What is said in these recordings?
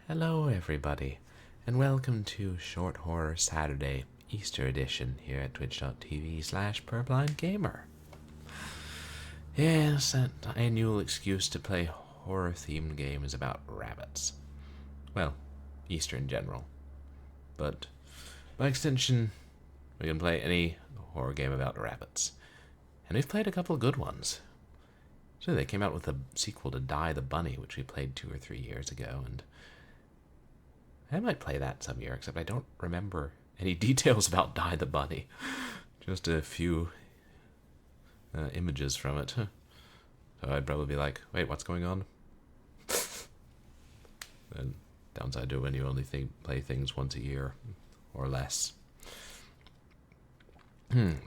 Hello everybody, and welcome to Short Horror Saturday Easter Edition here at twitch.tv/purblindgamer. Yes, that annual excuse to play horror-themed games about rabbits. Well, Easter in general. But, by extension, we can play any horror game about rabbits. And we've played a couple of good ones. So they came out with a sequel to Die the Bunny, which we played 2 or 3 years ago, and I might play that some year, except I don't remember any details about Die the Bunny. Just a few images from it. So I'd probably be like, wait, what's going on? And downside to when you only play things once a year or less.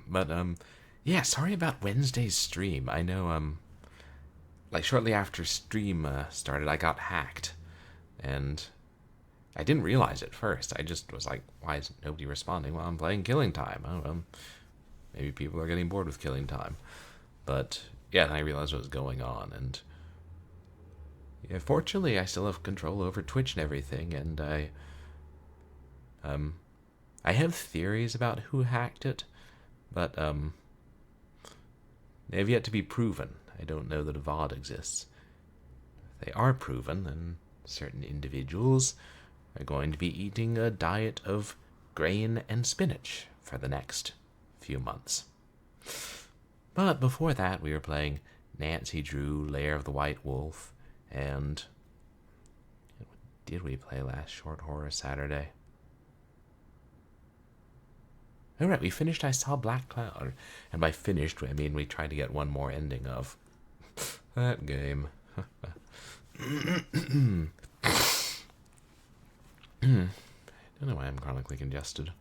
But, yeah, sorry about Wednesday's stream. I know, like, shortly after stream started, I got hacked. And I didn't realize it first. I just was like, why is nobody responding while I'm playing Killing Time? I don't know. Maybe people are getting bored with Killing Time. But, yeah, then I realized what was going on. And, yeah, fortunately, I still have control over Twitch and everything. And I have theories about who hacked it. But, they have yet to be proven. I don't know that a VOD exists. If they are proven, then certain individuals are going to be eating a diet of grain and spinach for the next few months. But before that, we were playing Nancy Drew, Lair of the White Wolf, and what did we play last Short Horror Saturday? Oh, right, we finished I Saw Black Cloud, and by finished, I mean we tried to get one more ending of that game. I don't know why I'm chronically congested.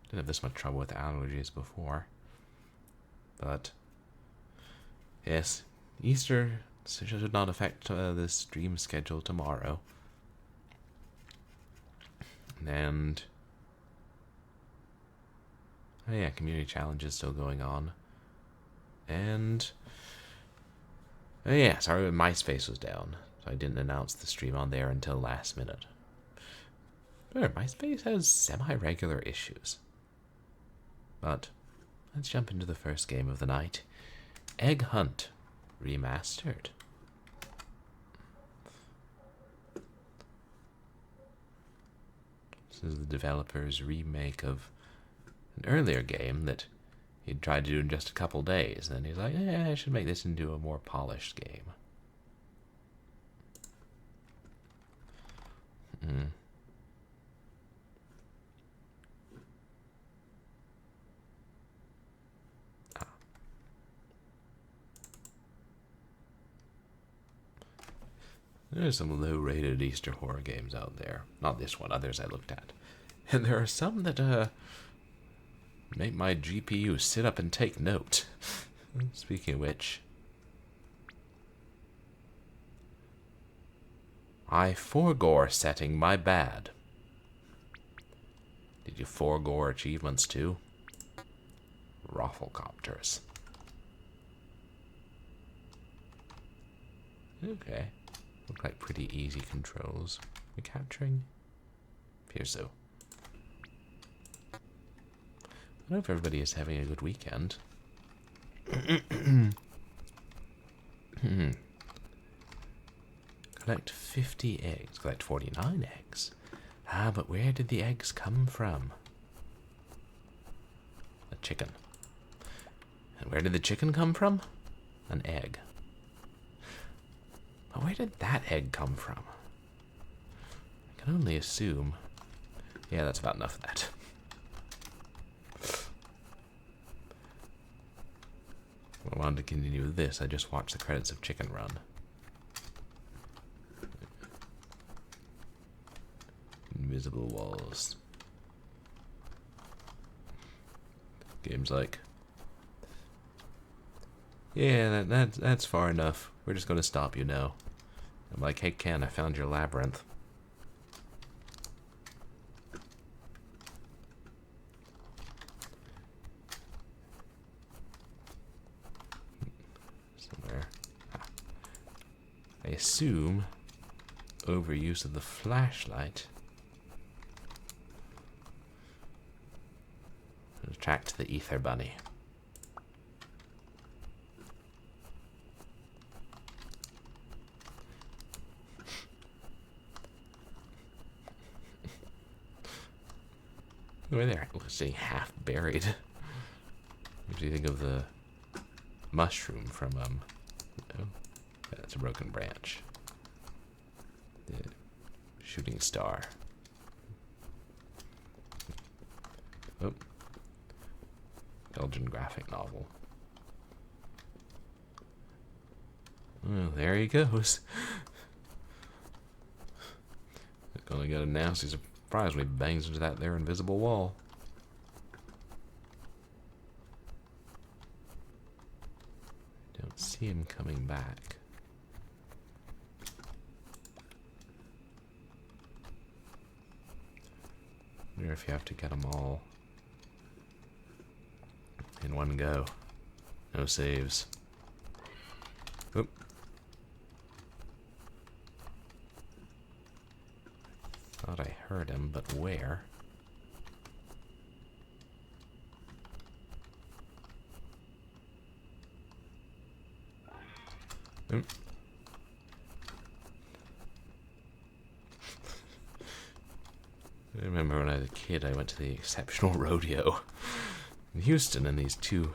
Didn't have this much trouble with allergies before. But, yes, Easter should not affect the stream schedule tomorrow. And, oh yeah, community challenge is still going on. And, oh yeah, sorry, MySpace was down, so I didn't announce the stream on there until last minute. Sure, MySpace has semi-regular issues. But let's jump into the first game of the night. Egg Hunt Remastered. This is the developer's remake of an earlier game that he'd tried to do in just a couple days. And then he's like, I should make this into a more polished game. There's some low-rated Easter horror games out there. Not this one, others I looked at. And there are some that, make my GPU sit up and take note. Speaking of which, I forgore setting my bad. Did you forgore achievements too? Rafflecopters. Okay. Look like pretty easy controls. We're capturing? Appears so. I hope everybody is having a good weekend. Collect 50 eggs. Collect 49 eggs. Ah, but where did the eggs come from? A chicken. And where did the chicken come from? An egg. But where did that egg come from? I can only assume. Yeah, that's about enough of that. If I wanted to continue with this, I just watched the credits of Chicken Run. Invisible walls. Games like, yeah, that's far enough. We're just going to stop you now. I'm like, hey Ken, I found your labyrinth. Somewhere. I assume overuse of the flashlight. Attract the ether bunny. Where they're sitting half buried. What do you think of the mushroom from no? That's a broken branch. The shooting star. Oh. Belgian graphic novel. Oh, there he goes. Gonna get a nasty surprise when he bangs into that there invisible wall. Don't see him coming back. I wonder if you have to get them all in one go. No saves. Oop. Thought I heard him, but where? Oop. I remember when I was a kid, I went to the Exceptional Rodeo in Houston, and these two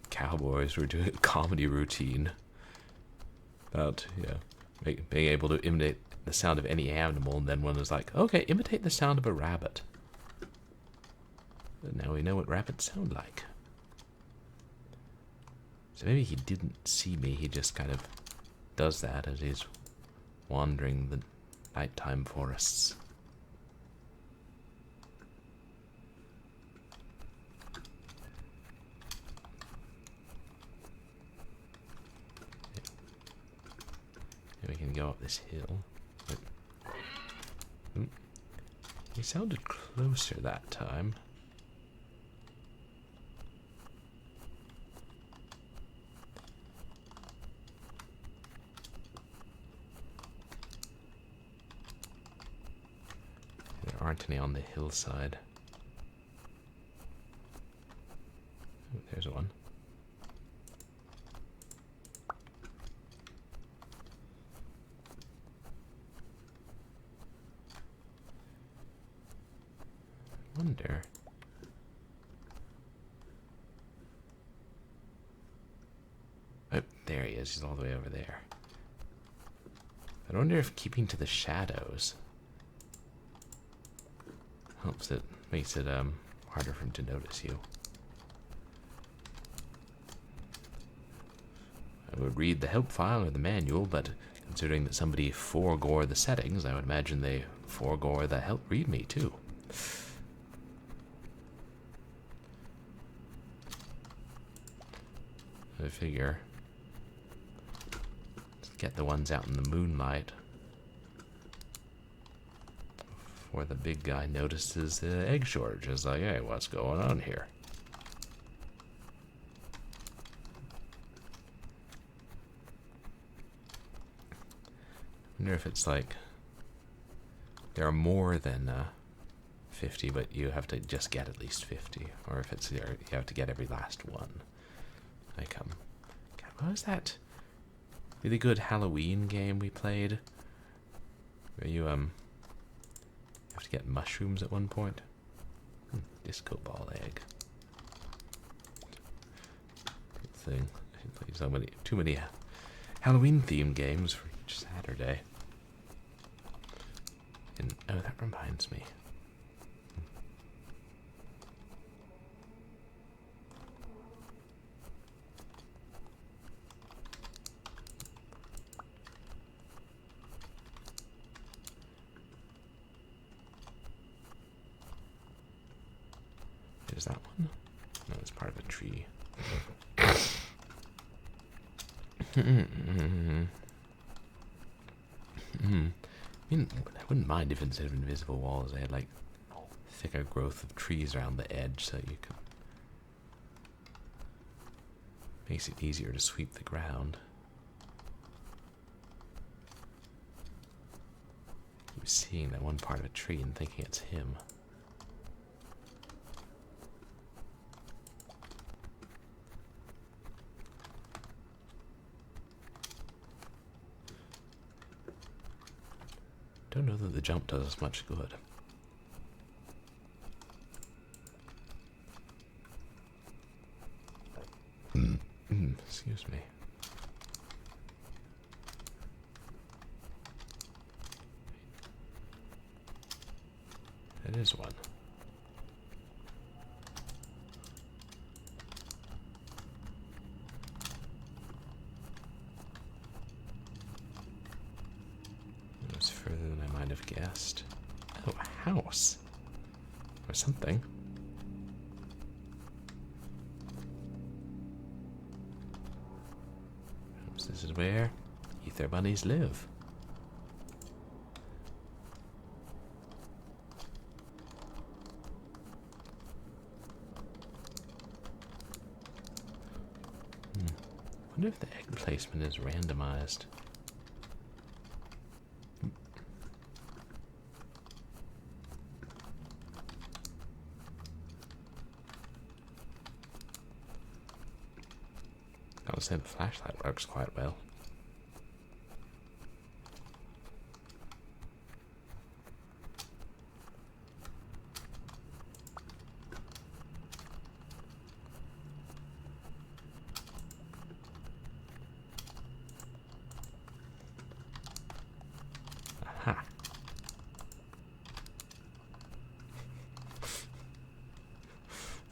cowboys were doing a comedy routine about, being able to imitate the sound of any animal, and then one was like, okay, imitate the sound of a rabbit. And now we know what rabbits sound like. So maybe he didn't see me, he just kind of does that as he's wandering the nighttime forests. We can go up this hill. He sounded closer that time. There aren't any on the hillside. Oh, there's one. Wonder. Oh, there he is. He's all the way over there. I wonder if keeping to the shadows helps it, makes it harder for him to notice you. I would read the help file or the manual, but considering that somebody forgore the settings, I would imagine they forgore the help readme too. I figure get the ones out in the moonlight before the big guy notices the egg shortage. It's like, hey, what's going on here? I wonder if it's like there are more than 50, but you have to just get at least 50, or if it's there, you have to get every last one. God, what was that really good Halloween game we played? Where you have to get mushrooms at one point. Disco ball egg. Good thing. I played too many Halloween themed games for each Saturday. And oh, that reminds me. Is that one? No, it's part of a tree. I mean, I wouldn't mind if instead of invisible walls they had like thicker growth of trees around the edge, so you could makes it easier to sweep the ground. keep seeing that one part of a tree and thinking it's him. Don't know that the jump does us much good. Excuse me. It is one. It was further than I might have guessed. Oh, a house. Or something. Perhaps this is where ether bunnies live. I wonder if the egg placement is randomized. I would say the flashlight works quite well. Aha.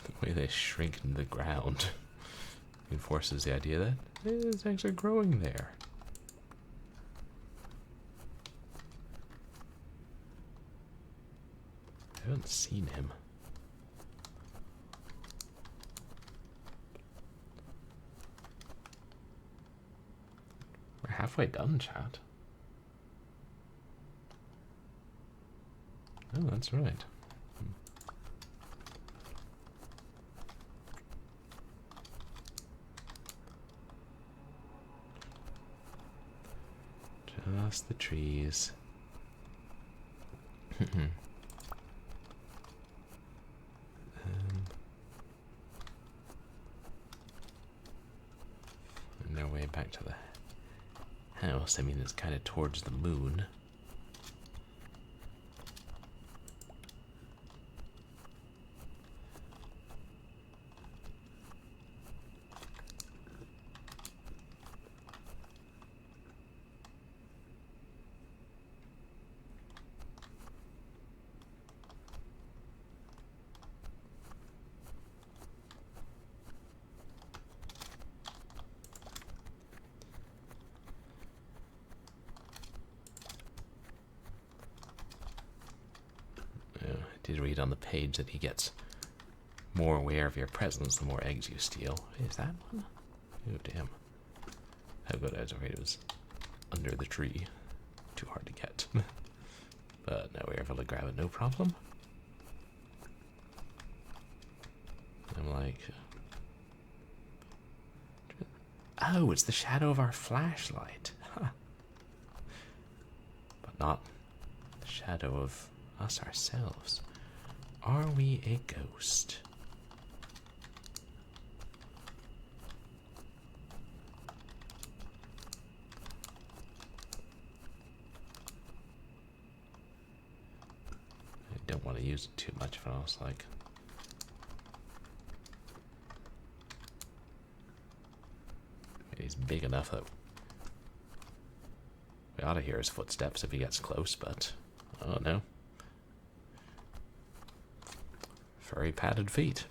The way they shrink into the ground reinforces the idea that these eggs are growing there. I haven't seen him. We're halfway done, chat. Oh, that's right. Just the trees. And their way back to the house. I mean, it's kind of towards the moon. Did read on the page that he gets more aware of your presence the more eggs you steal. Is that one? Oh, damn. How good I was afraid it was under the tree. Too hard to get. But now we're able to grab it, no problem. I'm like... Oh, it's the shadow of our flashlight. Huh. But not the shadow of us ourselves. Are we a ghost? I don't want to use it too much, but I was like... He's big enough that we ought to hear his footsteps if he gets close, but... Oh no. Furry padded feet.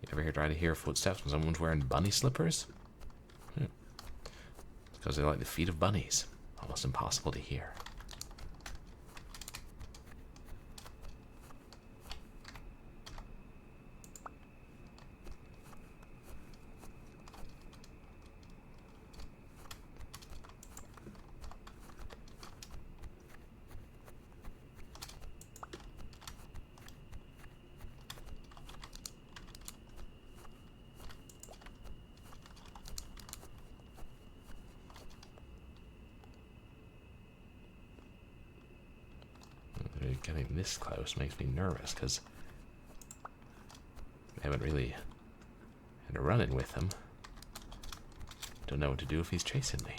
You ever try to hear footsteps when someone's wearing bunny slippers? It's because they like the feet of bunnies. Almost impossible to hear. getting this close makes me nervous, because I haven't really had a run-in with him. Don't know what to do if he's chasing me.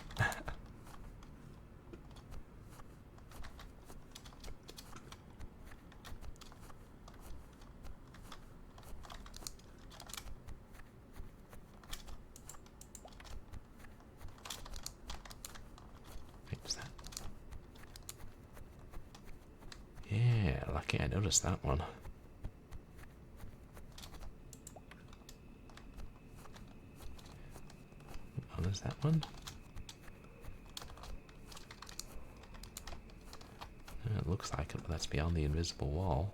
Yeah, lucky I noticed that one. Oh, there's that one. It looks like it, but that's beyond the invisible wall.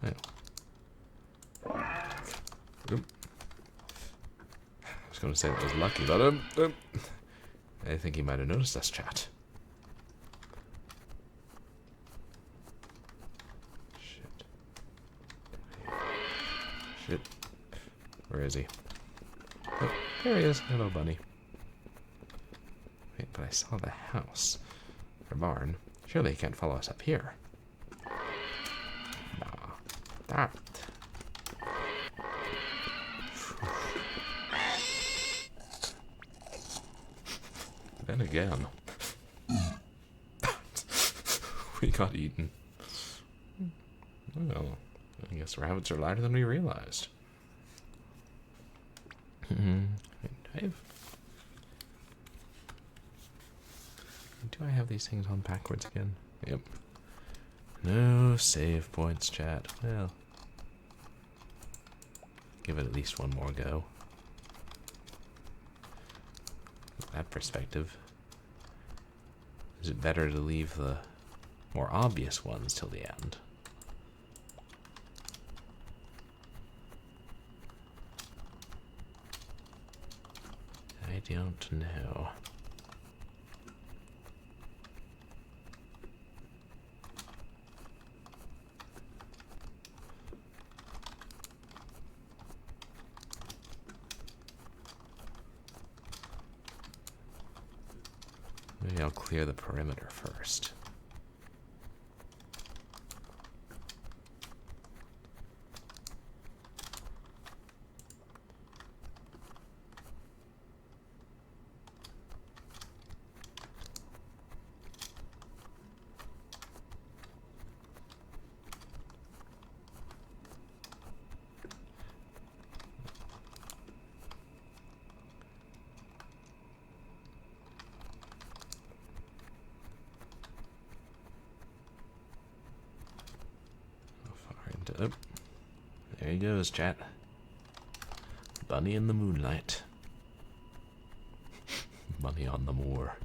I was going to say that was lucky, but I think he might have noticed us, chat. Shit. Shit. Where is he? Oh, there he is. Hello, bunny. Wait, but I saw the house. Or barn. Surely he can't follow us up here. Nah. That. Then again. We got eaten. Well, I guess rabbits are lighter than we realized. Do I have these things on backwards again? Yep. No save points, chat. Well, give it at least one more go. That perspective. Is it better to leave the more obvious ones till the end? I don't know. Maybe I'll clear the perimeter first. Oh, there he goes, chat. Bunny in the moonlight. Bunny on the moor.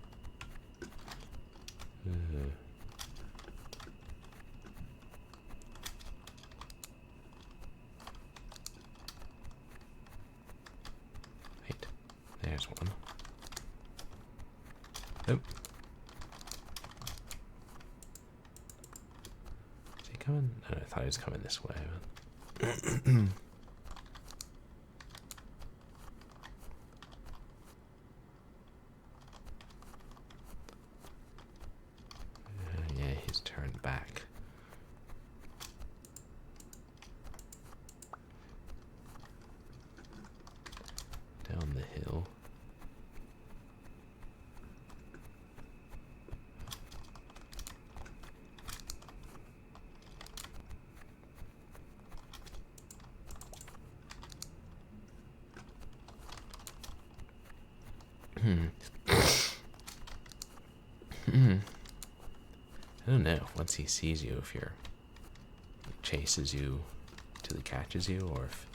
Wait, there's one. Oh. Coming? Oh, I thought he was coming this way. Yeah, he's turned back. Down the hill. I don't know. Once he sees you, if he chases you till he catches you, or if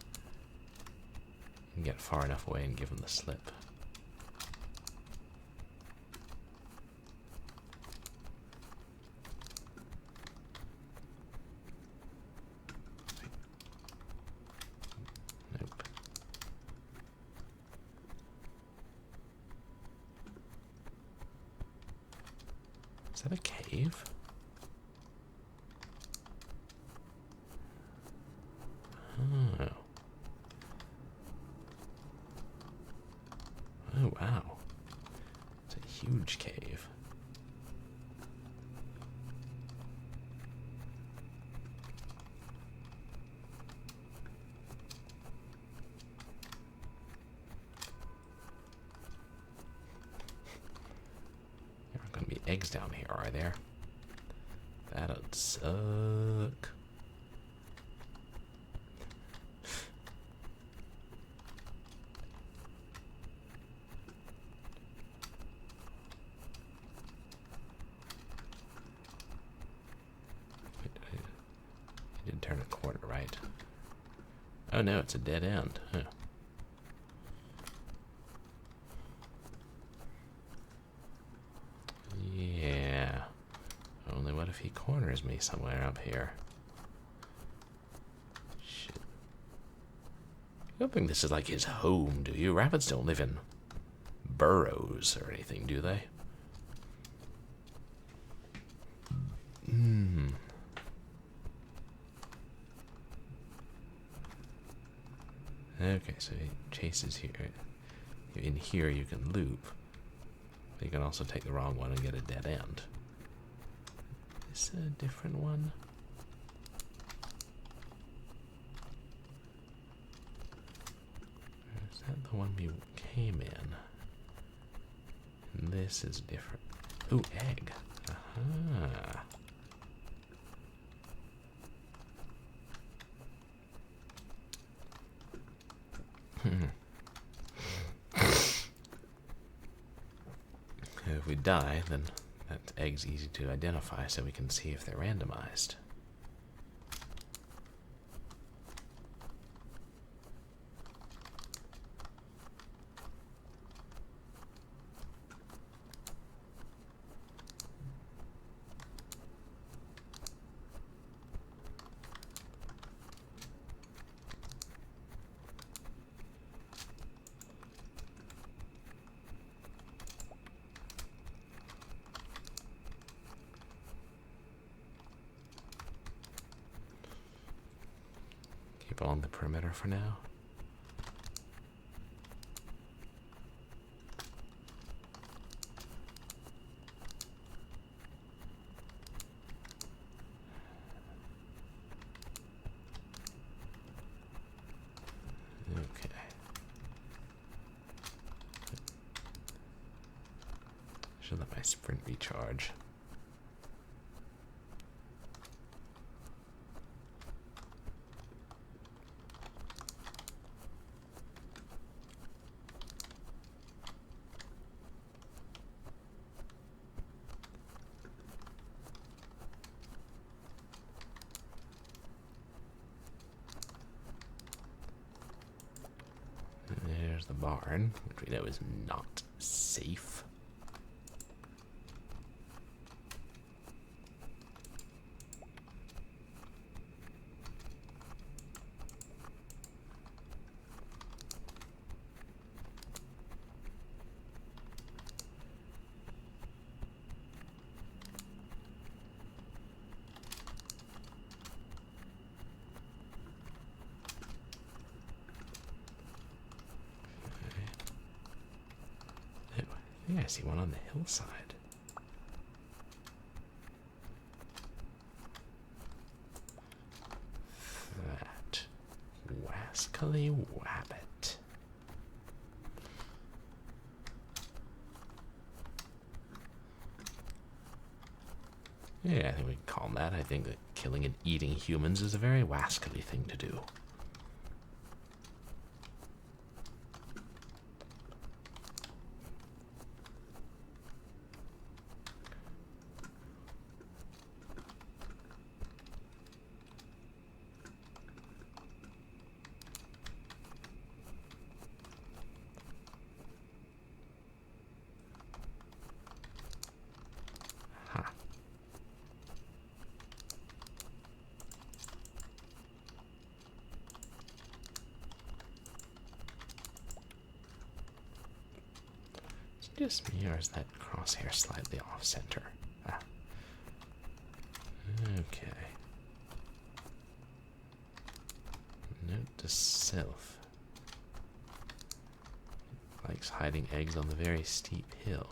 you can get far enough away and give him the slip. Is that a cave? Oh. Oh, wow. It's a huge cave. There aren't going to be eggs down here, are there? That'd suck. I did turn a corner, right? Oh no, it's a dead end. Huh. Yeah. Only what if he corners me somewhere up here? Shit. You don't think this is like his home, do you? Rabbits don't live in burrows or anything, do they? Okay, so he chases here. In here you can loop. But you can also take the wrong one and get a dead end. Is this a different one? Or is that the one we came in? And this is different. Ooh, egg. Aha. If we die, then that egg's easy to identify, so we can see if they're randomized. Keep along the perimeter for now. Okay. Should let my sprint recharge. There's the barn, which we know is not safe. I think I see one on the hillside. That wascally wabbit. Yeah, I think we can call him that. I think that killing and eating humans is a very wascally thing to do. Just me, or is that crosshair slightly off center? Ah, Okay. Note to self. Likes hiding eggs on the very steep hill.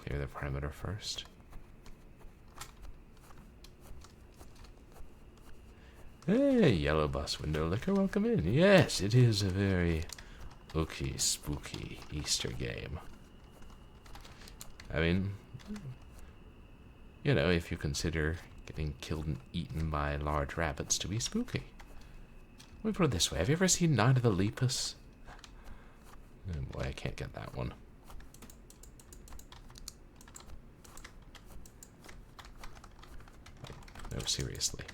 Clear the perimeter first. Hey, yellow bus window liquor, welcome in. Yes, it is a very ooky, spooky Easter game. I mean, you know, if you consider getting killed and eaten by large rabbits to be spooky. Let me put it this way, have you ever seen Night of the Lepus? Oh boy, I can't get that one. No, seriously.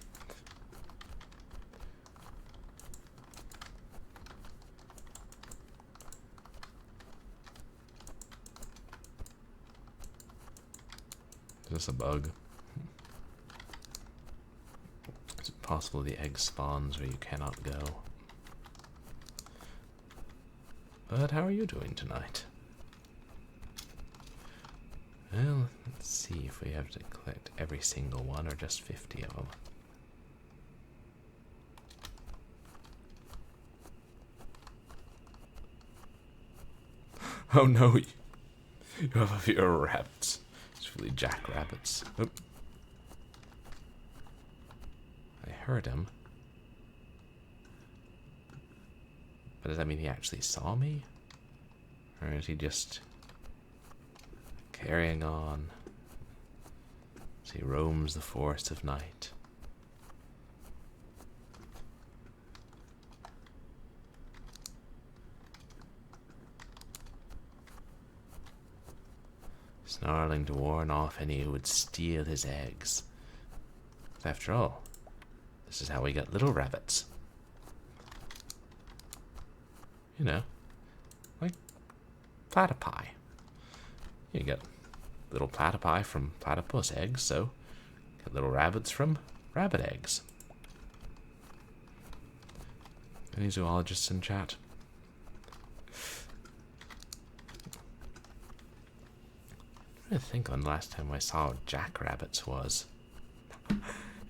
Is this a bug? Is it possible the egg spawns where you cannot go? But how are you doing tonight? Well, let's see if we have to collect every single one or just 50 of them. Oh no, you have a few rabbits. It's really jackrabbits. Oh. I heard him. But does that mean he actually saw me? Or is he just carrying on as he roams the forest of night? Snarling to warn off any who would steal his eggs. After all, this is how we get little rabbits. You know, like platypi. You get little platypi from platypus eggs, so get little rabbits from rabbit eggs. Any zoologists in chat? I think on the last time I saw jackrabbits was.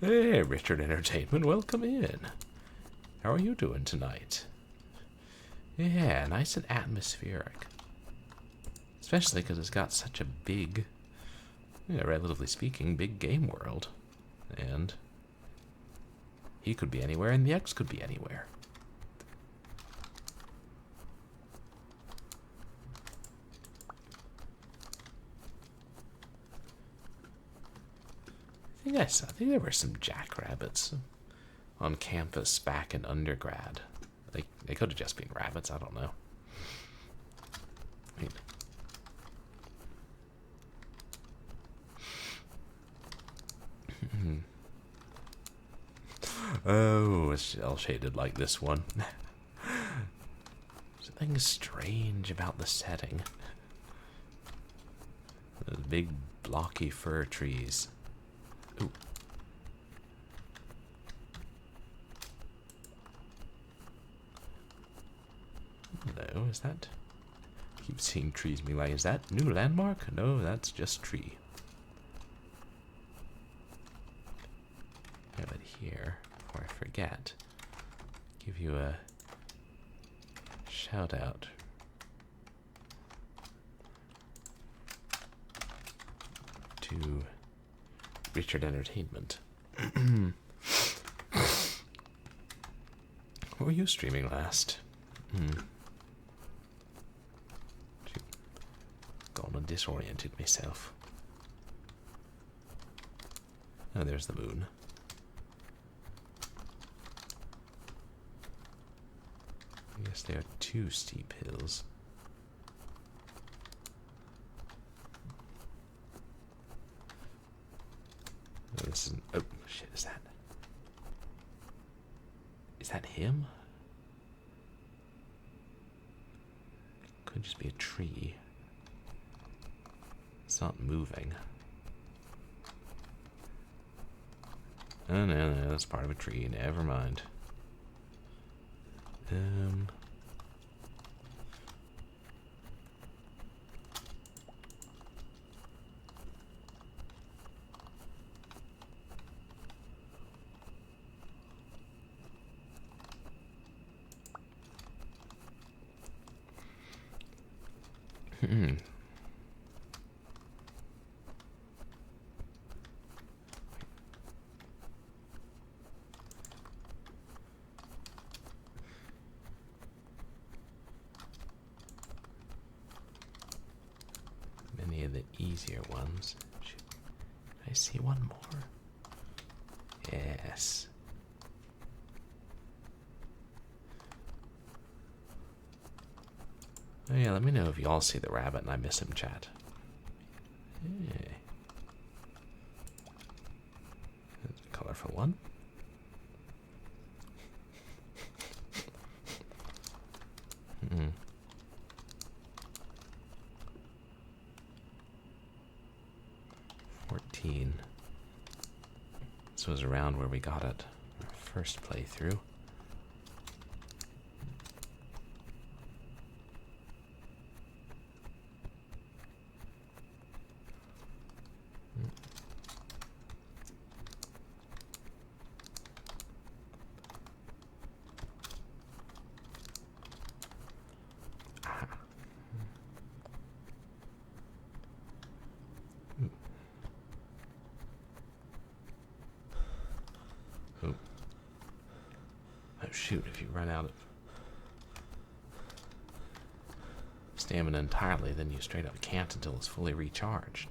Hey, Richard Entertainment, welcome in. How are you doing tonight? Yeah, nice and atmospheric. Especially because it's got such a big, relatively speaking, big game world. And he could be anywhere and the X could be anywhere. I think there were some jackrabbits on campus back in undergrad. They could have just been rabbits, I don't know. I mean, oh, it's all shaded like this one. Something strange about the setting. Those big blocky fir trees. Ooh. Hello, is that? I keep seeing trees being like, is that new landmark? No, that's just tree. Yeah, but here, before I forget, give you a shout out. To Richard Entertainment. What were you streaming last? Gone and disoriented myself. Oh, there's the moon. I guess there are two steep hills. Oh, this is... Oh, shit, is that... Is that him? Could just be a tree. It's not moving. Oh, no, that's part of a tree. Never mind. Many of the easier ones. I see one more. Yes. Oh yeah, let me know if you all see the rabbit and I miss him, chat. Hey. That's a colorful one. Hmm. This was around where we got it our first playthrough. Shoot, if you run out of stamina entirely, then you straight up can't until it's fully recharged.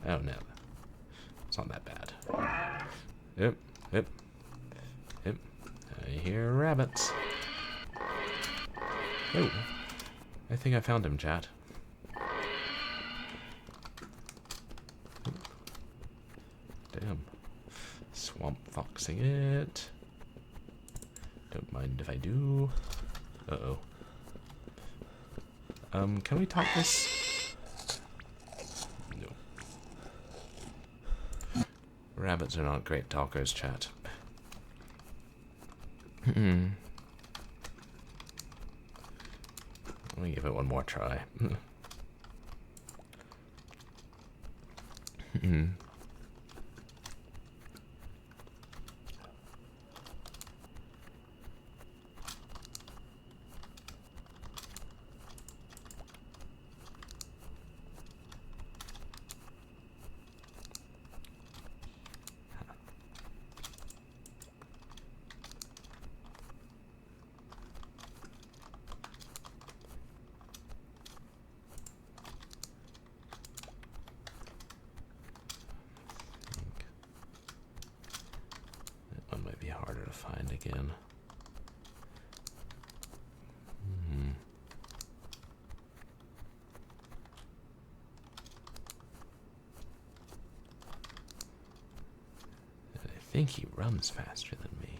Oh no. It's not that bad. Yep, yep, yep. I hear rabbits. Oh, I think I found him, chat. Damn. Swamp foxing it. Don't mind if I do. Uh-oh. Can we talk this? No. Rabbits are not great talkers, chat. Let me give it one more try. Harder to find again. I think he runs faster than me.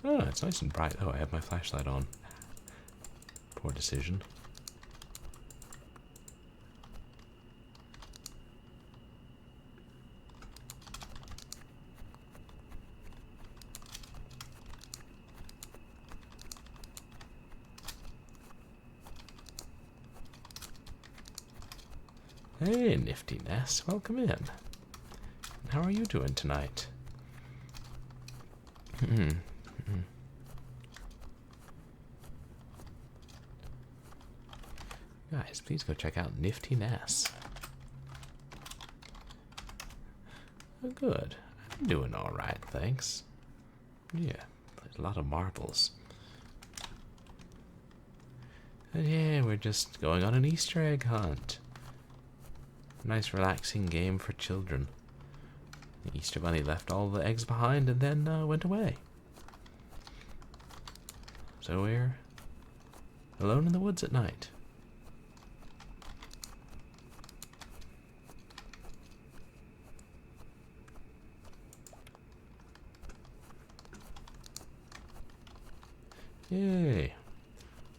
Oh, it's nice and bright. Oh, I have my flashlight on. Poor decision. Hey, Nifty Ness, welcome in. How are you doing tonight? Guys, please go check out Nifty Ness. Oh, good. I'm doing alright, thanks. Yeah, played a lot of marbles. And yeah, we're just going on an Easter egg hunt. Nice relaxing game for children. The Easter Bunny left all the eggs behind and then went away. So we're alone in the woods at night. Yay.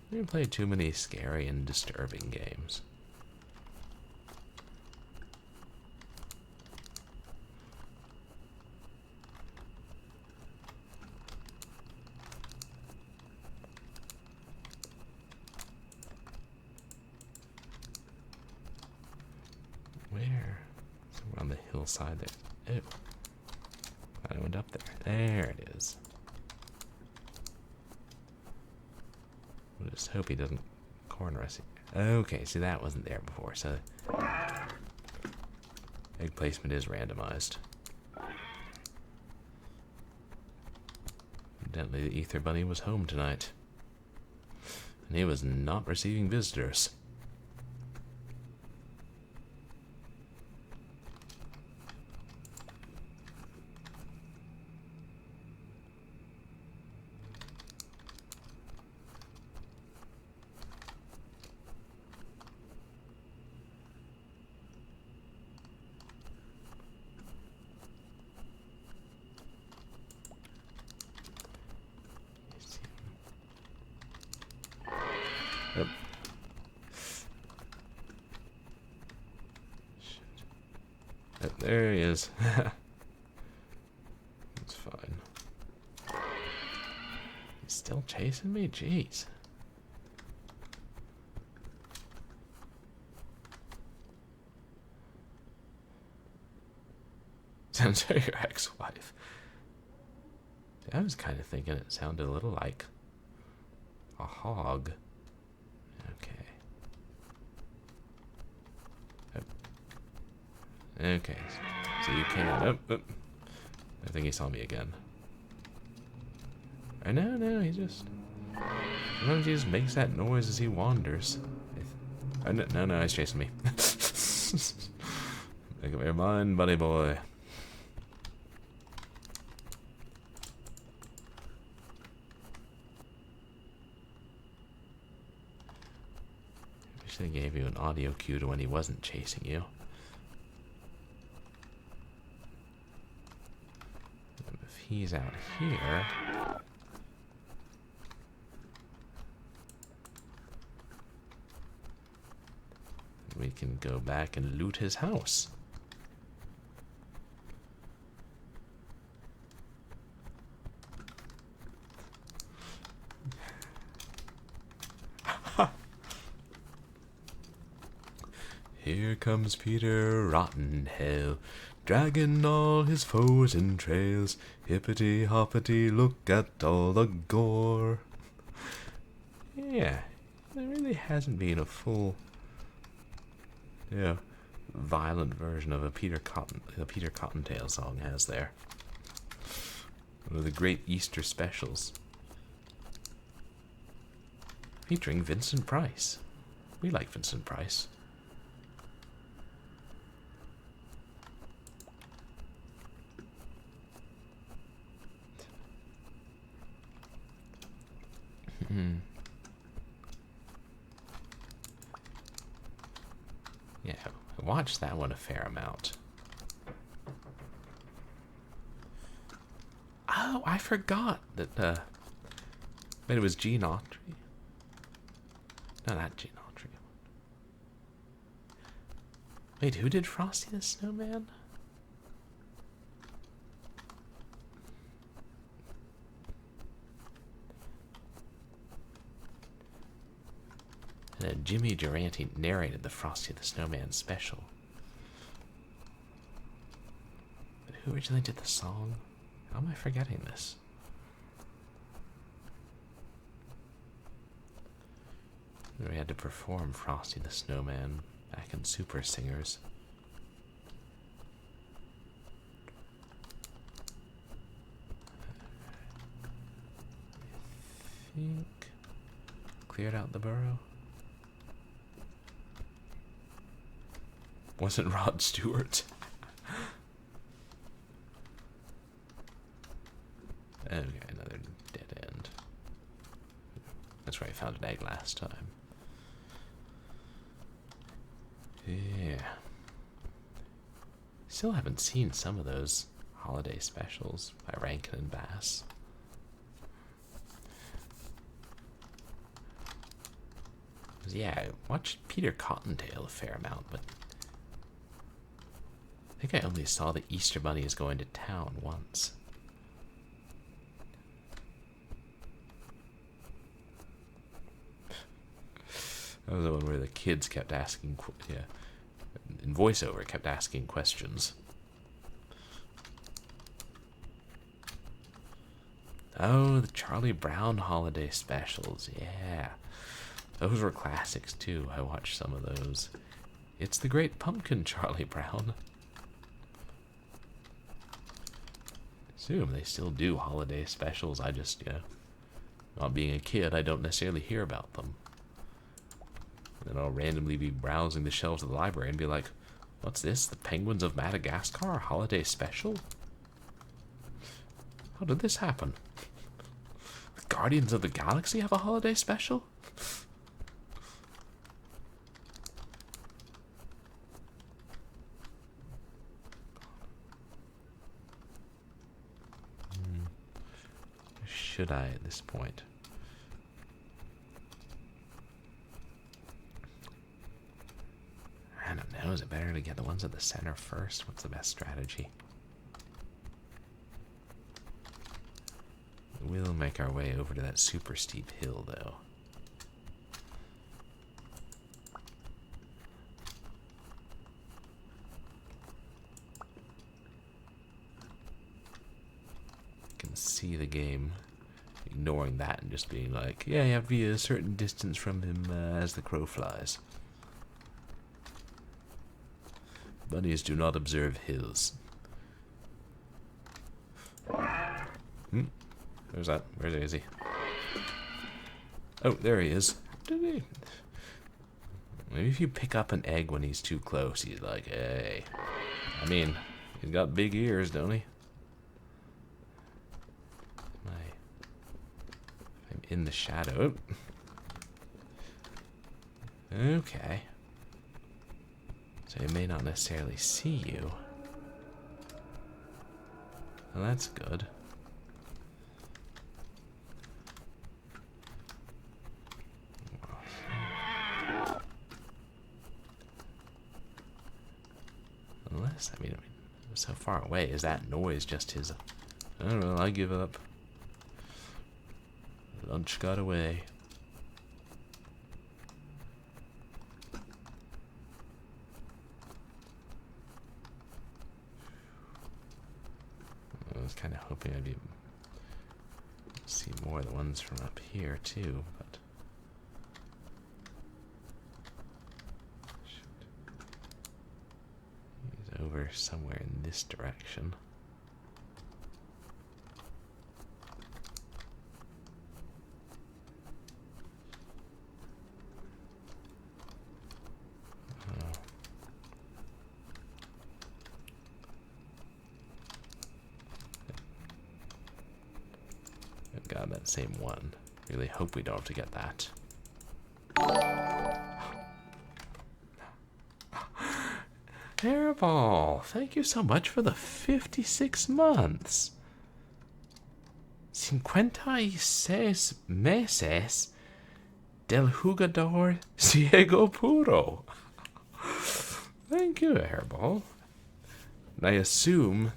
We haven't played too many scary and disturbing games. Where? Somewhere on the hillside there. Oh. I went up there. There it is. We'll just hope he doesn't corner us. Okay, see that wasn't there before, so egg placement is randomized. Evidently the Ether Bunny was home tonight. And he was not receiving visitors. Yep. Yep, there he is. That's fine. He's still chasing me? Jeez. Sounds like your ex-wife. I was kind of thinking it sounded a little like a hog. Okay. Oh. Okay. So you can't. Oh, oh. I think he saw me again. I know, no, he just. Sometimes he just makes that noise as he wanders. Oh, no, no, he's chasing me. Make up your mind, buddy boy. They gave you an audio cue to when he wasn't chasing you. And if he's out here, we can go back and loot his house. Here comes Peter Rottenhale, dragging all his foes in trails. Hippity hoppity, look at all the gore. Yeah, there really hasn't been a full, violent version of a Peter Cottontail song, has there? One of the great Easter specials, featuring Vincent Price. We like Vincent Price. Yeah, I watched that one a fair amount. Oh, I forgot that, but it was Gene Autry. No, not Gene Autry. Wait, who did Frosty the Snowman? And Jimmy Durante narrated the Frosty the Snowman special. But who originally did the song? How am I forgetting this? We had to perform Frosty the Snowman back in Super Singers. I think cleared out the burrow. Wasn't Rod Stewart. Okay, another dead end. That's where I found an egg last time. Yeah. Still haven't seen some of those holiday specials by Rankin and Bass. Yeah, I watched Peter Cottontail a fair amount, but I think I only saw the Easter Bunny is going to town once. That was the one where the kids kept asking, yeah, in voiceover kept asking questions. Oh, the Charlie Brown holiday specials, yeah. Those were classics too. I watched some of those. It's the Great Pumpkin, Charlie Brown. I assume they still do holiday specials. I just, you know, not being a kid, I don't necessarily hear about them. And then I'll randomly be browsing the shelves of the library and be like, what's this? The Penguins of Madagascar holiday special? How did this happen? The Guardians of the Galaxy have a holiday special? Should I at this point? I don't know. Is it better to get the ones at the center first? What's the best strategy? We'll make our way over to that super steep hill, though. You can see the game ignoring that and just being like, yeah, you have to be a certain distance from him as the crow flies. Bunnies do not observe hills. Where's that? Where is he? Oh, there he is. Maybe if you pick up an egg when he's too close, he's like, hey. I mean, he's got big ears, don't he? I'm in the shadow. Okay. So he may not necessarily see you. Well, that's good. Unless, I mean, so far away, is that noise just his... I don't know, I give up. Lunch got away. I was kind of hoping I'd see more of the ones from up here too, but he's over somewhere in this direction. Got that same one. Really hope we don't have to get that. Hairball, thank you so much for the 56 months. 56 meses del jugador ciego puro. Thank you, Hairball. And I assume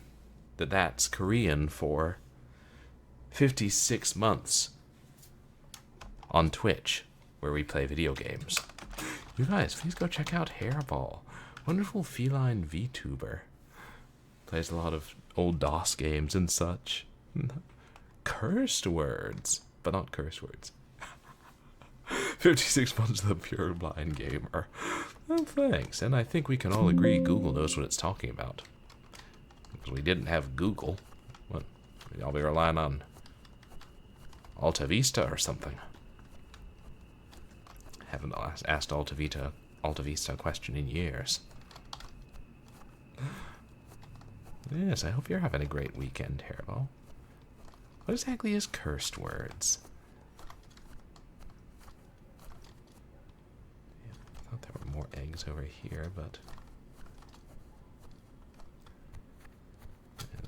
that that's Korean for 56 months on Twitch, where we play video games. You guys, please go check out Hairball. Wonderful feline VTuber. Plays a lot of old DOS games and such. Cursed words, but not curse words. 56 months of the pure blind gamer. Well, thanks. And I think we can all agree Google knows what it's talking about. Because we didn't have Google. What? I'll be relying on Alta Vista or something. Haven't asked Alta Vista a question in years. Yes, I hope you're having a great weekend, Hairball. What exactly is cursed words? I thought there were more eggs over here, but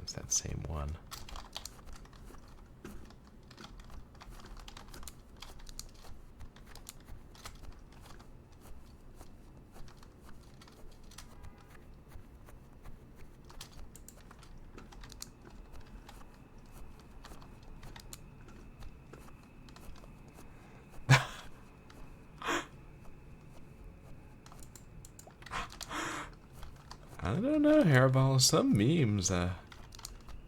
it's that same one. I don't know, Hairball. Some memes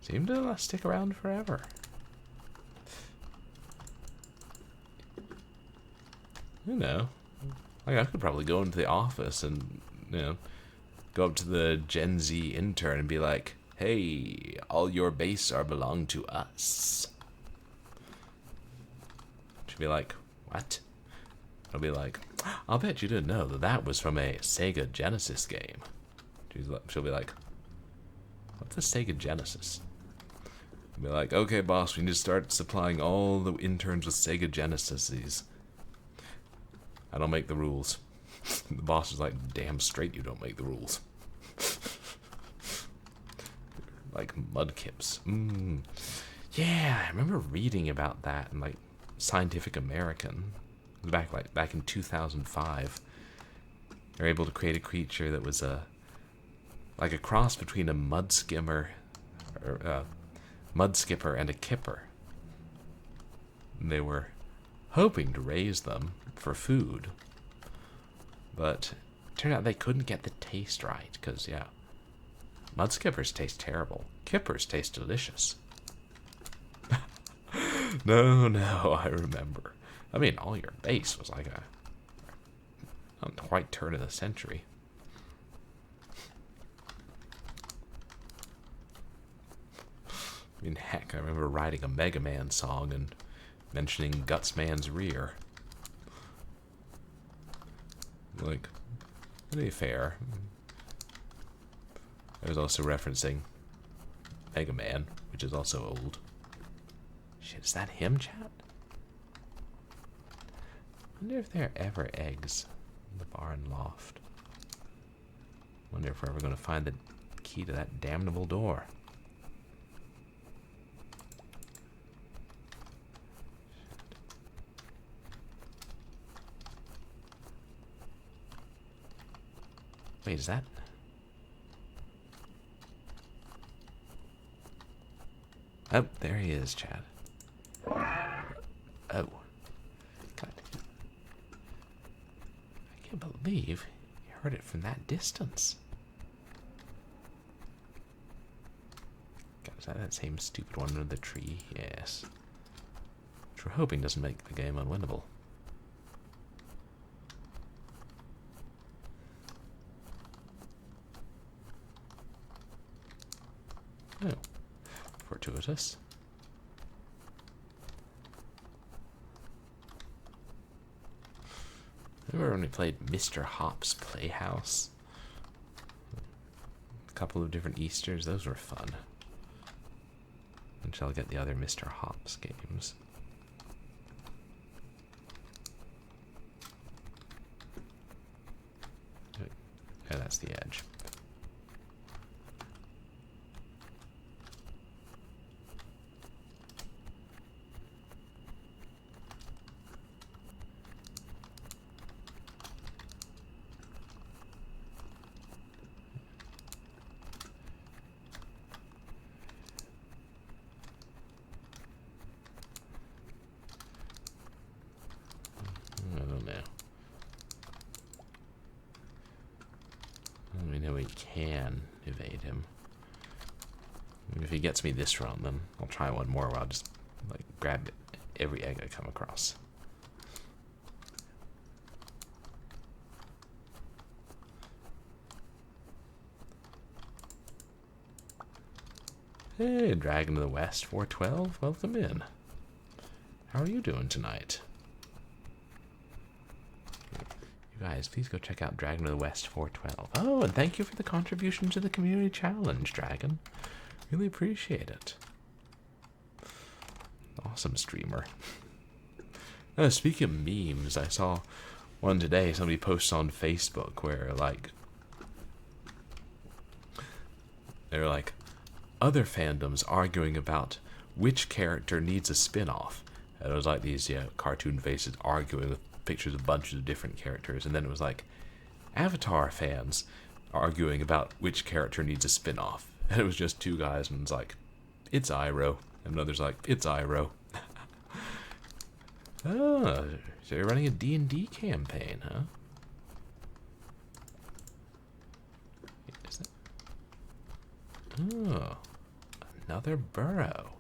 seem to stick around forever. You know, like I could probably go into the office and, you know, go up to the Gen Z intern and be like, "Hey, all your base are belong to us." She'd be like, "What?" I'll be like, "I'll bet you didn't know that that was from a Sega Genesis game." She'll be like, "What's a Sega Genesis?" I'll be like, "Okay, boss, we need to start supplying all the interns with Sega Genesises. I don't make the rules." The boss is like, "Damn straight you don't make the rules." Like mudkips. Yeah, I remember reading about that in like Scientific American back in 2005. They were able to create a creature that was like a cross between a mud skipper and a kipper. And they were hoping to raise them for food, but it turned out they couldn't get the taste right, because, yeah, mud skippers taste terrible. Kippers taste delicious. No, I remember. I mean, all your base was like a white turn of the century. I mean, heck, I remember writing a Mega Man song and mentioning Gutsman's rear. Like, to be fair, I was also referencing Mega Man, which is also old. Shit, is that him, chat? I wonder if there are ever eggs in the barn loft. I wonder if we're ever going to find the key to that damnable door. Wait, is that? Oh, there he is, Chad. Oh. God. I can't believe you heard it from that distance. God, is that same stupid one under the tree? Yes. Which we're hoping doesn't make the game unwinnable. Oh, fortuitous. Remember when we played Mr. Hop's Playhouse? A couple of different Easters, those were fun. Until I get the other Mr. Hop's games. Yeah, that's the edge. Can evade him. If he gets me this round, then I'll try one more where I'll just like grab every egg I come across. Hey, Dragon of the West 412, welcome in. How are you doing tonight? You guys, please go check out Dragon of the West 412. Oh, and thank you for the contribution to the community challenge, Dragon. Really appreciate it. awesome streamer. Speaking of memes, I saw one today. Somebody posts on Facebook where like they're like other fandoms arguing about which character needs a spin-off. And it was like these cartoon faces arguing with pictures of bunches of different characters, and then it was like Avatar fans arguing about which character needs a spin-off. And it was just two guys, and it's like, it's Iroh. And another's like, it's Iroh. Oh, so you're running a D&D campaign, huh? Is that... Oh, another burrow.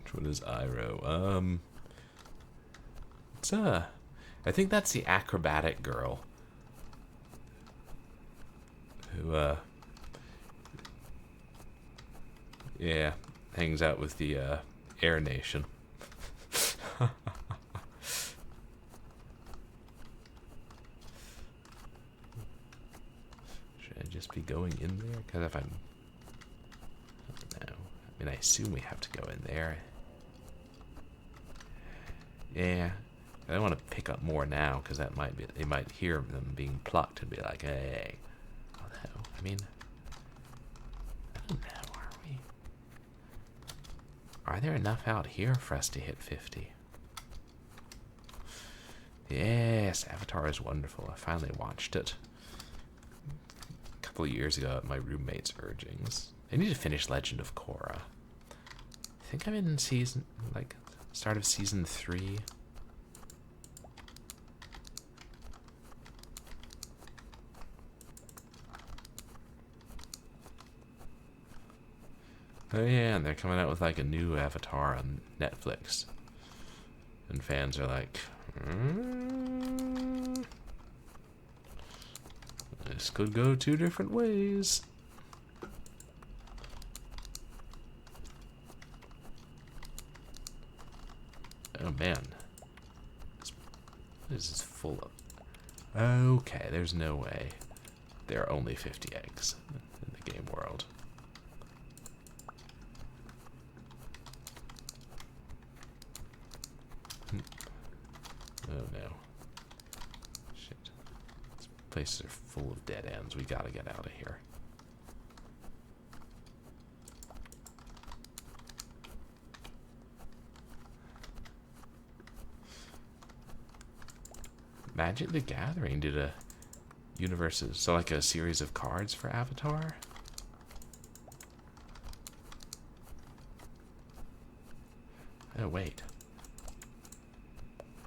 Which one is Iroh? It's I think that's the acrobatic girl who yeah, hangs out with the Air Nation. Should I just be going in there? Because if I'm... I don't know. I mean, I assume we have to go in there. Yeah. I don't want to pick up more now, because that might be... They might hear them being plucked and be like, hey. Although, I mean... I don't know, are we? Are there enough out here for us to hit 50? Yes, Avatar is wonderful. I finally watched it a couple of years ago at my roommate's urgings. I need to finish Legend of Korra. I think I'm in season, like, start of season 3. Oh yeah, and they're coming out with like a new Avatar on Netflix. And fans are like, this could go 2 different ways. Oh man. This is full of... Okay, there's no way there are only 50 eggs in the game world. Oh no. Shit. These places are full of dead ends. We gotta get out of here. Magic the Gathering did a universes, so like a series of cards for Avatar. Oh wait.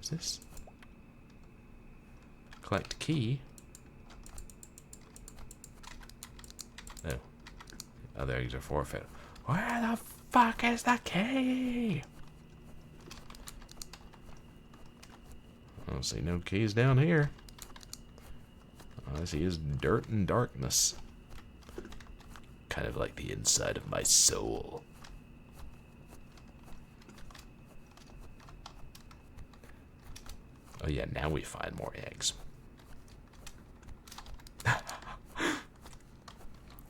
Is this? Collect key. Oh. Other eggs are forfeit. Where the fuck is the key? I don't see no keys down here. All I see is dirt and darkness. Kind of like the inside of my soul. Oh yeah, now we find more eggs.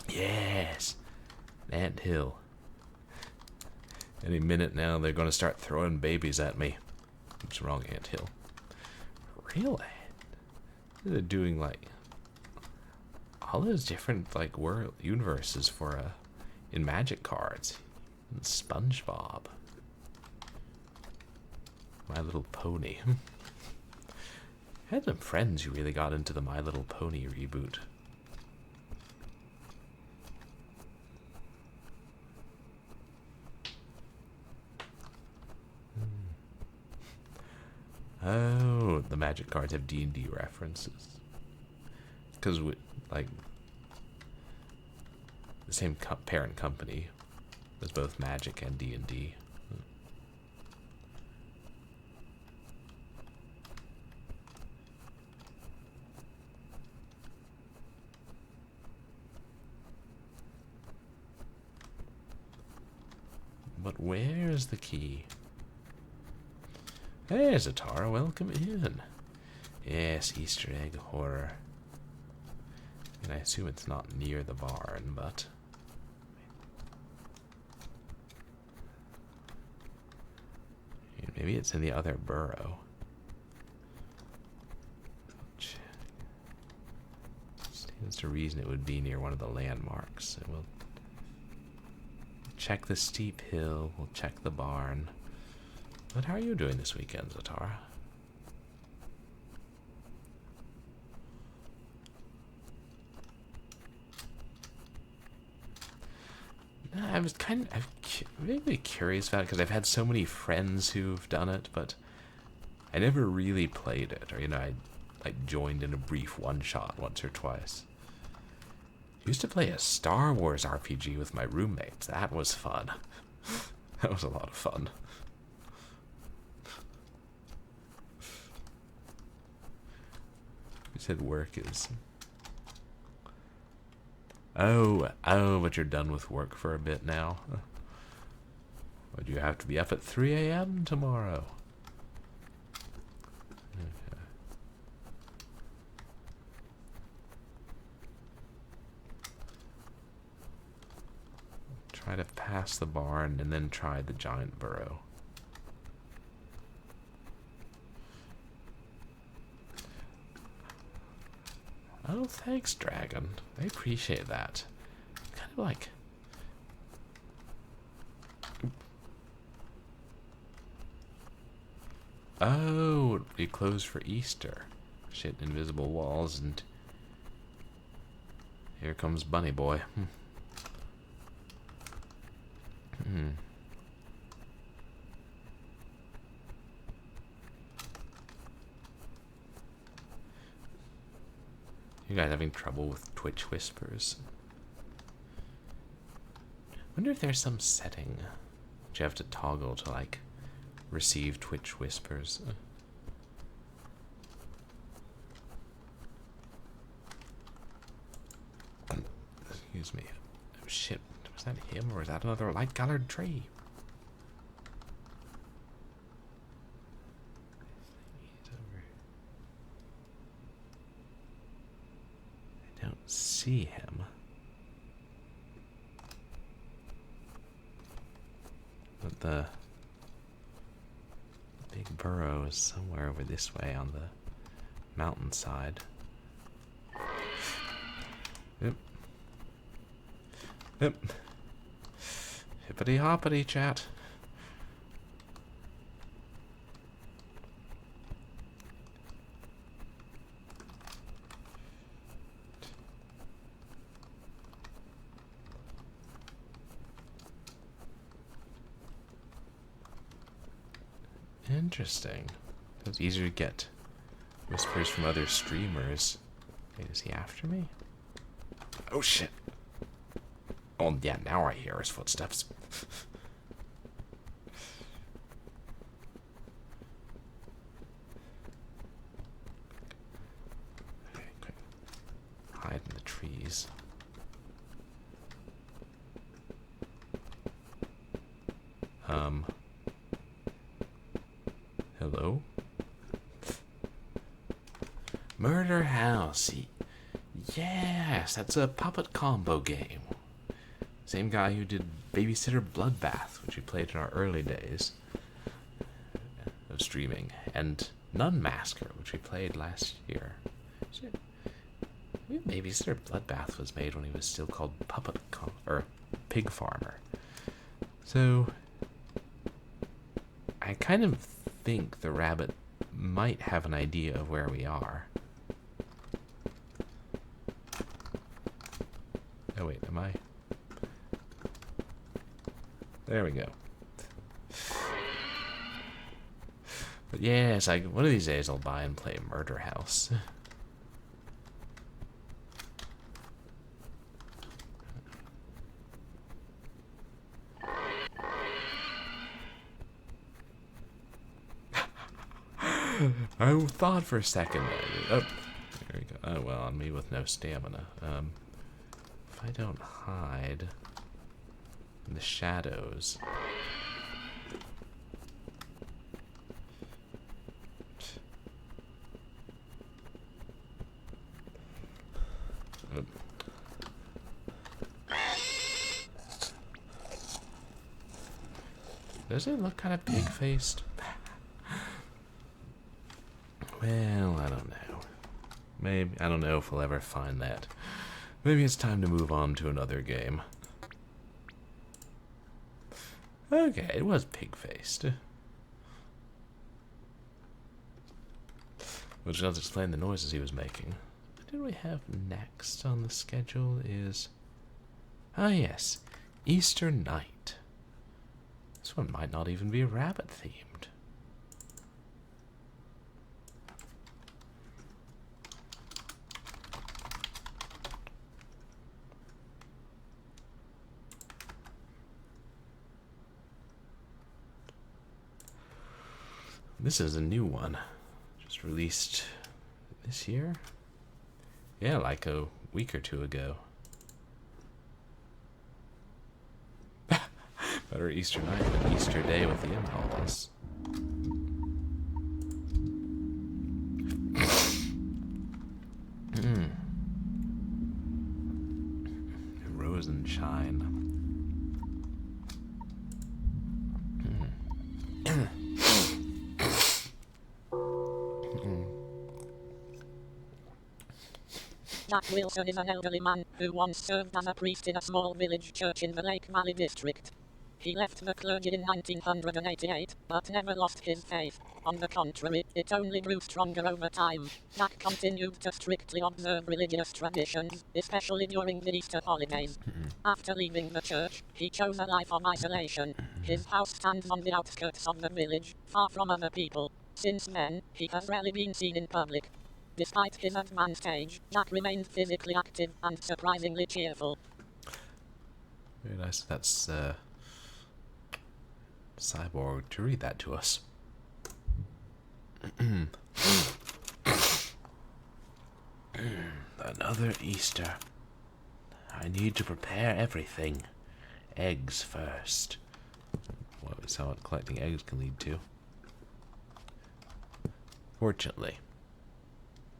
Yes! Ant Hill. Any minute now they're going to start throwing babies at me. What's wrong, Ant Hill? Really? They're doing like all those different like world universes for in Magic cards. And SpongeBob. My Little Pony. I had some friends who really got into the My Little Pony reboot. Oh, the Magic cards have D&D references. Because, like, the same parent company was both Magic and D&D. But where's the key? There's Atara, welcome in. Yes, Easter egg horror. And I assume it's not near the barn, but... maybe it's in the other burrow. Stands to reason it would be near one of the landmarks. So we'll check the steep hill, we'll check the barn. But how are you doing this weekend, Zatara? I was I'm really curious about it because I've had so many friends who've done it, but I never really played it. Or, you know, I like joined in a brief one-shot once or twice. Used to play a Star Wars RPG with my roommates. That was fun. That was a lot of fun. You said work is... Oh, but you're done with work for a bit now. Would you have to be up at 3 a.m. tomorrow? Okay. Try to pass the barn and then try the giant burrow. Oh, thanks, Dragon. I appreciate that. Kind of like... Oh, it closed for Easter. Shit, invisible walls, and... here comes Bunny Boy. You guys having trouble with Twitch whispers? Wonder if there's some setting that you have to toggle to like receive Twitch whispers. Excuse me. Oh shit, was that him or is that another light-colored tree? See him. But the big burrow is somewhere over this way on the mountainside. Yep. Yep. Hippity hoppity, chat. Interesting. It was easier to get whispers from other streamers. Wait, is he after me? Oh shit. Oh yeah, now I hear his footsteps. Okay, quick. Hide in the trees. Hello? Murder House. Yes, that's a puppet combo game. Same guy who did Babysitter Bloodbath, which we played in our early days of streaming, and Nun Masker, which we played last year. Maybe Babysitter Bloodbath was made when he was still called Pig Farmer. So I kind of think the rabbit might have an idea of where we are. Oh wait, am I? There we go. But yes, one of these days I'll buy and play Murder House. I thought for a second. Oh, there we go. Oh well, on me with no stamina. If I don't hide in the shadows. Does it look kind of pig-faced? Well, I don't know. Maybe, I don't know if we'll ever find that. Maybe it's time to move on to another game. Okay, it was pig-faced. Which does explain the noises he was making. What did we have next on the schedule is... Ah yes, Easter night. This one might not even be rabbit-themed. This is a new one. Just released this year? Yeah, like a week or two ago. Better Easter night than Easter day with the impulse. Rosenshine. Jack Wilson is an elderly man who once served as a priest in a small village church in the Lake Valley district. He left the clergy in 1988, but never lost his faith. On the contrary, it only grew stronger over time. Jack continued to strictly observe religious traditions, especially during the Easter holidays. After leaving the church, he chose a life of isolation. His house stands on the outskirts of the village, far from other people. Since then, he has rarely been seen in public. Despite his advanced age, Jack remains physically active and surprisingly cheerful. Very nice. That's Cyborg to read that to us. Another Easter. I need to prepare everything. Eggs first. What is how collecting eggs can lead to. Fortunately,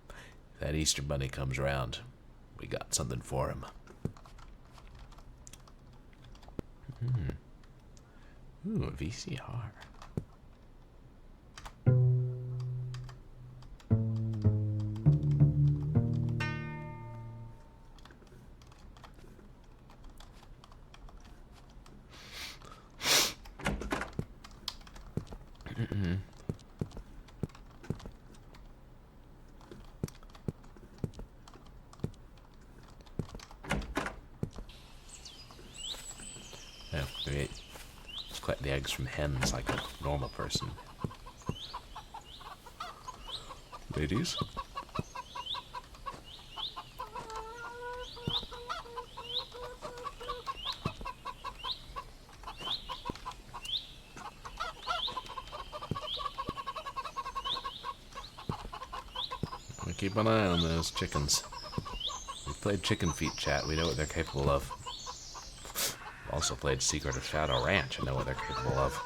if that Easter bunny comes around, we got something for him. Ooh, a VCR. Oh, great. Let's collect the eggs from hens like a normal person. Ladies? We keep an eye on those chickens. We've played Chicken Feet Chat, we know what they're capable of. Also played Secret of Shadow Ranch and know what they're capable of.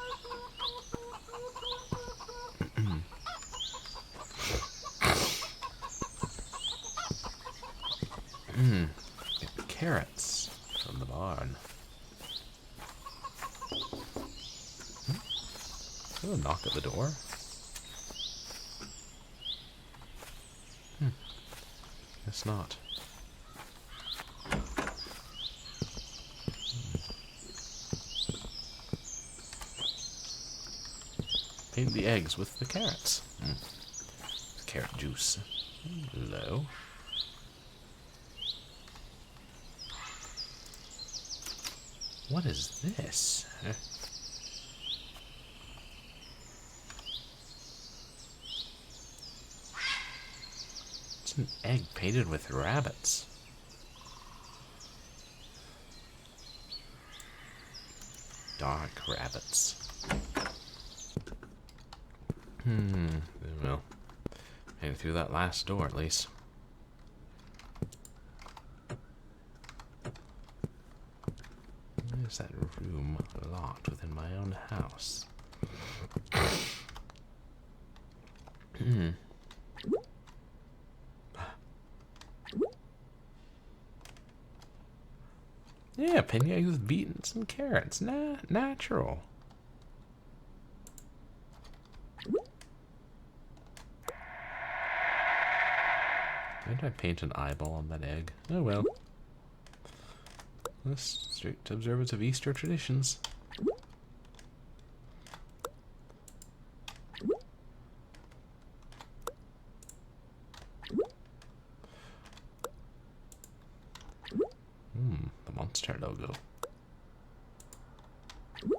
Get carrots from the barn. Is there a knock at the door? Guess not. Paint the eggs with the carrots. Carrot juice. Hello. What is this? It's an egg painted with rabbits. Dark rabbits. Well, made it through that last door at least. Why is that room locked within my own house? Yeah, pancakes with beans and carrots. Natural. Why did I paint an eyeball on that egg? Oh well. That's strict observance of Easter traditions. The monster logo. Is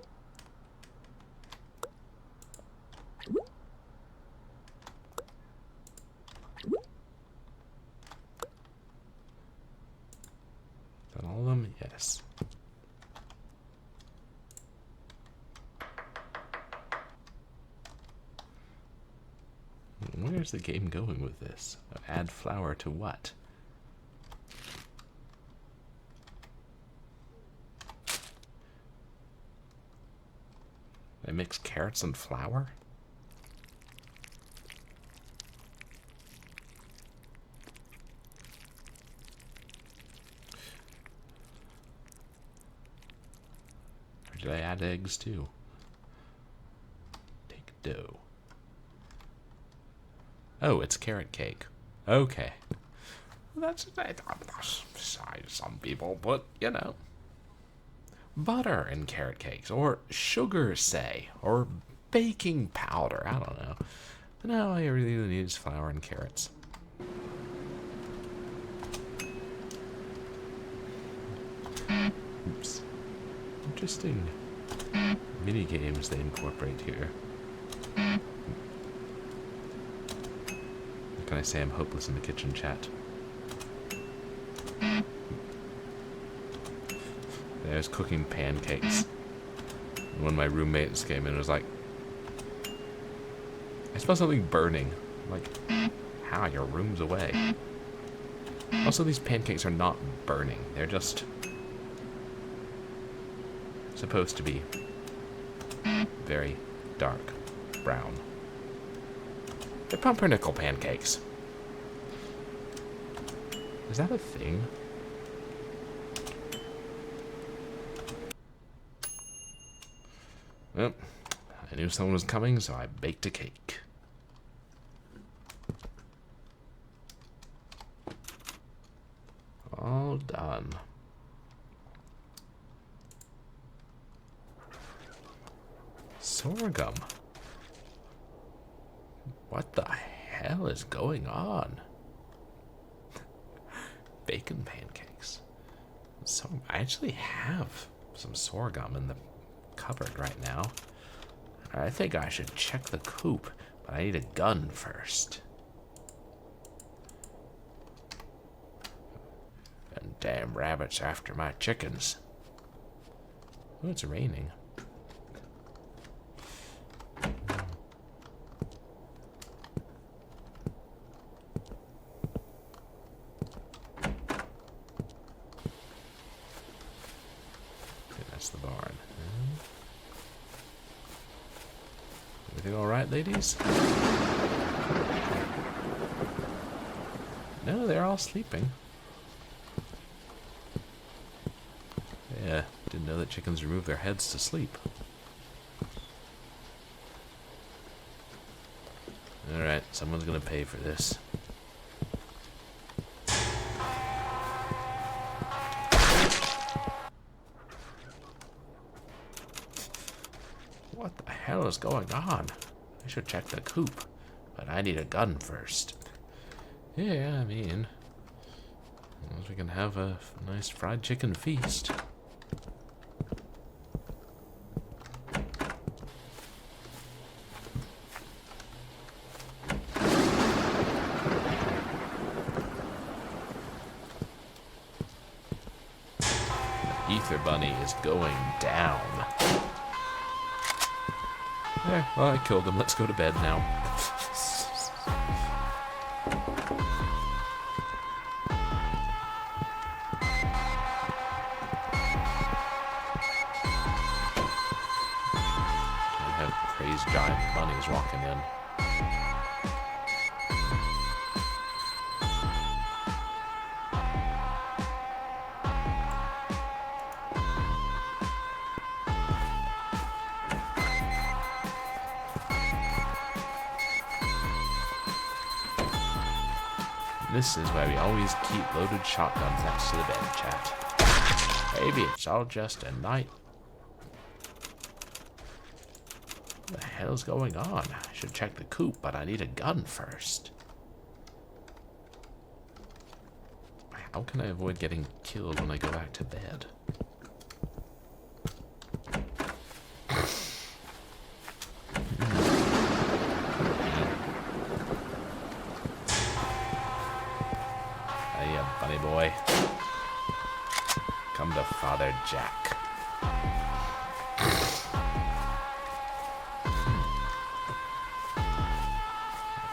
that all of them? Yes. Where's the game going with this? Add flour to what? I mix carrots and flour? Or did I add eggs too? Take dough. Oh, it's carrot cake. Okay. That's beside some people, but you know. Butter in carrot cakes, or sugar, say, or baking powder. I don't know. But no, all I really need is flour and carrots. Oops. Interesting mini games they incorporate here. What can I say? I'm hopeless in the kitchen chat. There's cooking pancakes. One of my roommates came in and was like, I smell something burning. I'm like, how? Your room's away. Also, these pancakes are not burning. They're just supposed to be very dark brown. They're pumpernickel pancakes. Is that a thing? Well, I knew someone was coming, so I baked a cake. All done. Sorghum. What the hell is going on? Bacon pancakes. So I actually have some sorghum in the cupboard right now. I think I should check the coop, but I need a gun first. And damn rabbits after my chickens. Oh, it's raining. Okay, that's the barn. Everything all right, ladies? No, they're all sleeping. Yeah, didn't know that chickens remove their heads to sleep. Alright, someone's gonna pay for this. What the hell is going on? I should check the coop, but I need a gun first. Yeah, I mean, as long as we can have a nice fried chicken feast. The ether bunny is going down. Yeah, well, I killed him. Let's go to bed now. I have crazed giant bunnies walking in. This is why we always keep loaded shotguns next to the bed, chat. Maybe it's all just a night. What the hell's going on? I should check the coop, but I need a gun first. How can I avoid getting killed when I go back to bed? Hey, bunny boy. Come to Father Jack.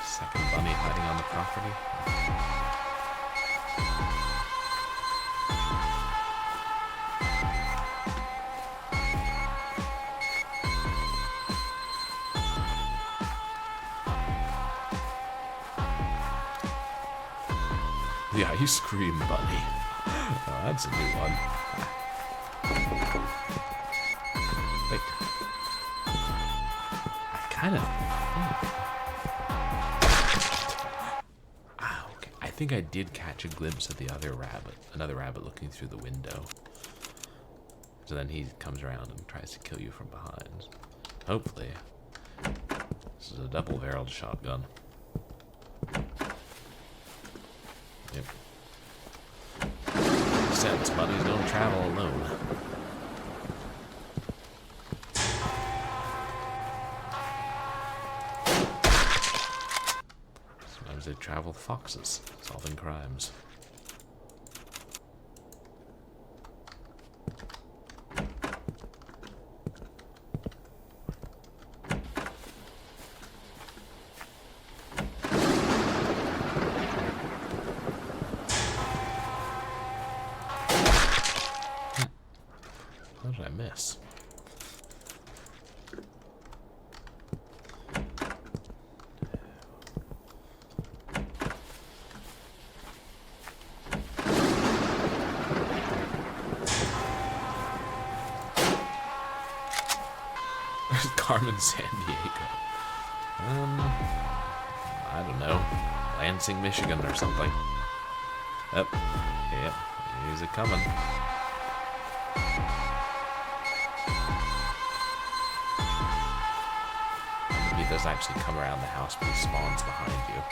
Second bunny hiding on the property. The ice cream bunny. Oh, that's a new one. Wait. I kind of okay. I think I did catch a glimpse of the other rabbit, another rabbit looking through the window. So then he comes around and tries to kill you from behind. Hopefully. This is a double-barreled shotgun. Yep. Sense bunnies don't travel alone. Sometimes they travel with foxes, solving crimes. What did I miss? Carmen San Diego. I don't know. Lansing, Michigan or something. Yep. Yep. Here's it coming. He does actually come around the house, but he spawns behind you.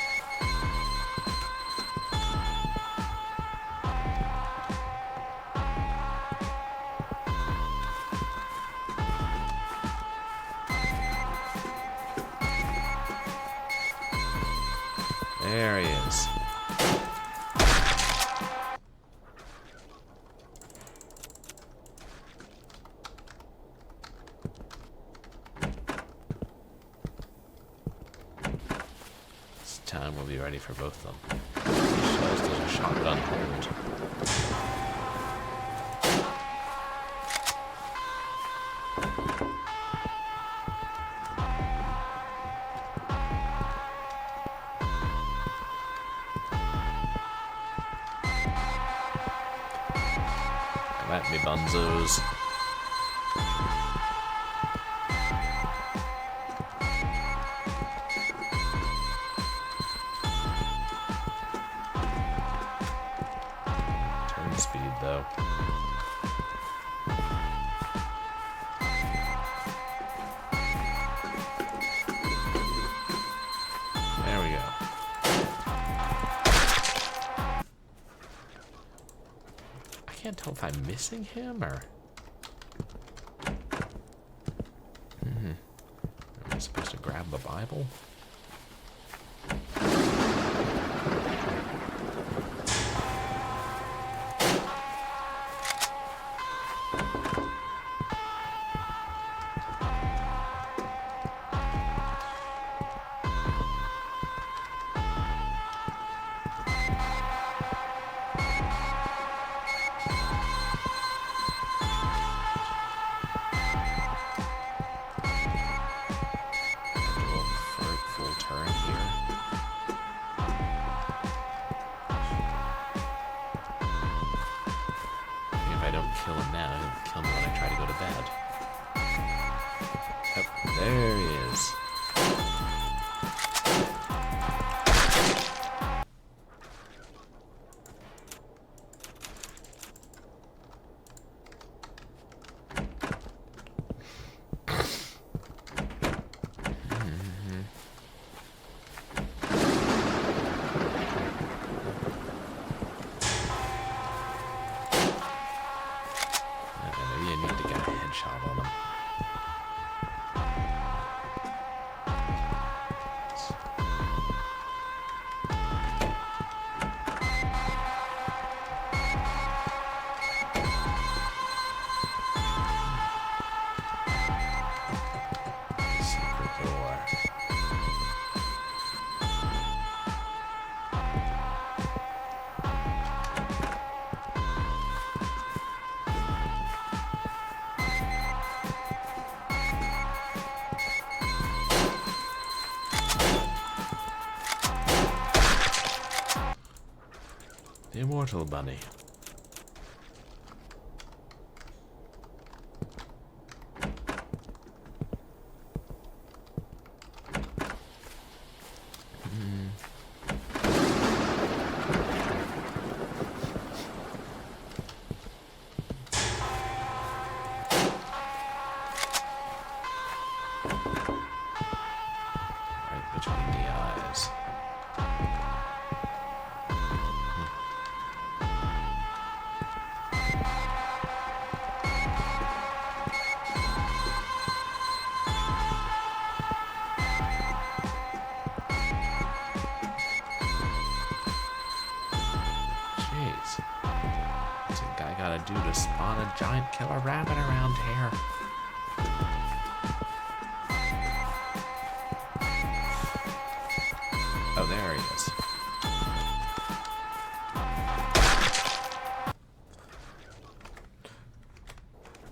There he is. This time we'll be ready for both of them. Shells does a shotgun hold. Come at me, bunzos. Turn speed, though. There we go. I can't tell if I'm missing him or... Am I supposed to grab the Bible? Full turn here. If I don't kill him now, he'll kill me when I try to go to bed. Yep, there he is. Immortal bunny. Right between the eyes. Jeez. What's a guy gotta do to spawn a giant killer rabbit around here? Oh, there he is.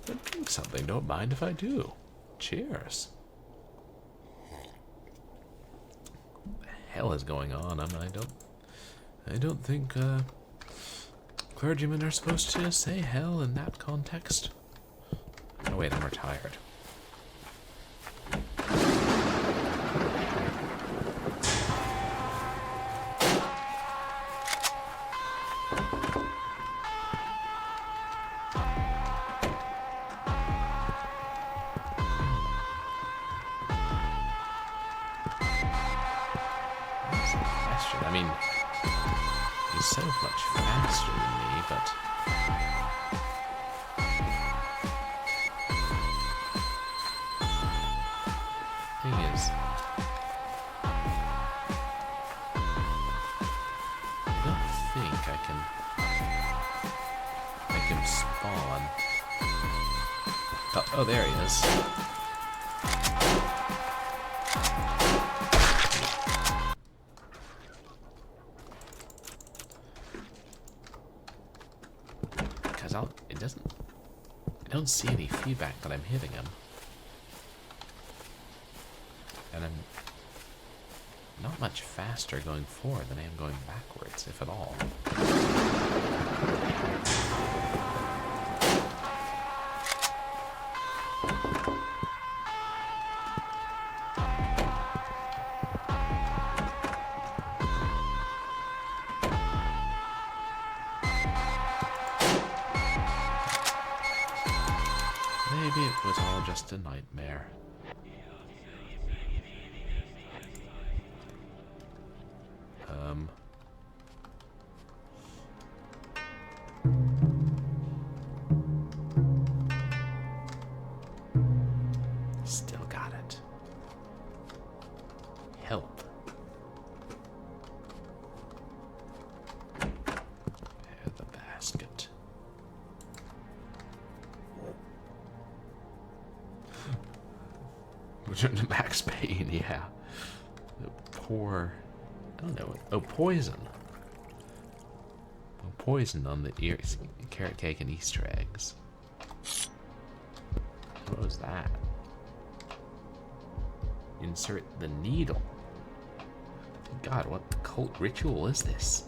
But drink something, don't mind if I do. Cheers. What the hell is going on? I don't think clergymen are supposed to say hell in that context. Oh wait, I'm retired. I mean, he's so much faster than me, but... thing is... I don't think I can... make him spawn. Oh, there he is. I don't see any feedback that I'm hitting him. And I'm not much faster going forward than I am going backwards, if at all. Maybe it was all just a nightmare. Still got it. Help. Prepare the basket. Return to max pain, yeah. Pour, I don't know. Oh, poison. Oh, poison on the carrot cake and Easter eggs. What was that? Insert the needle. God, what cult ritual is this?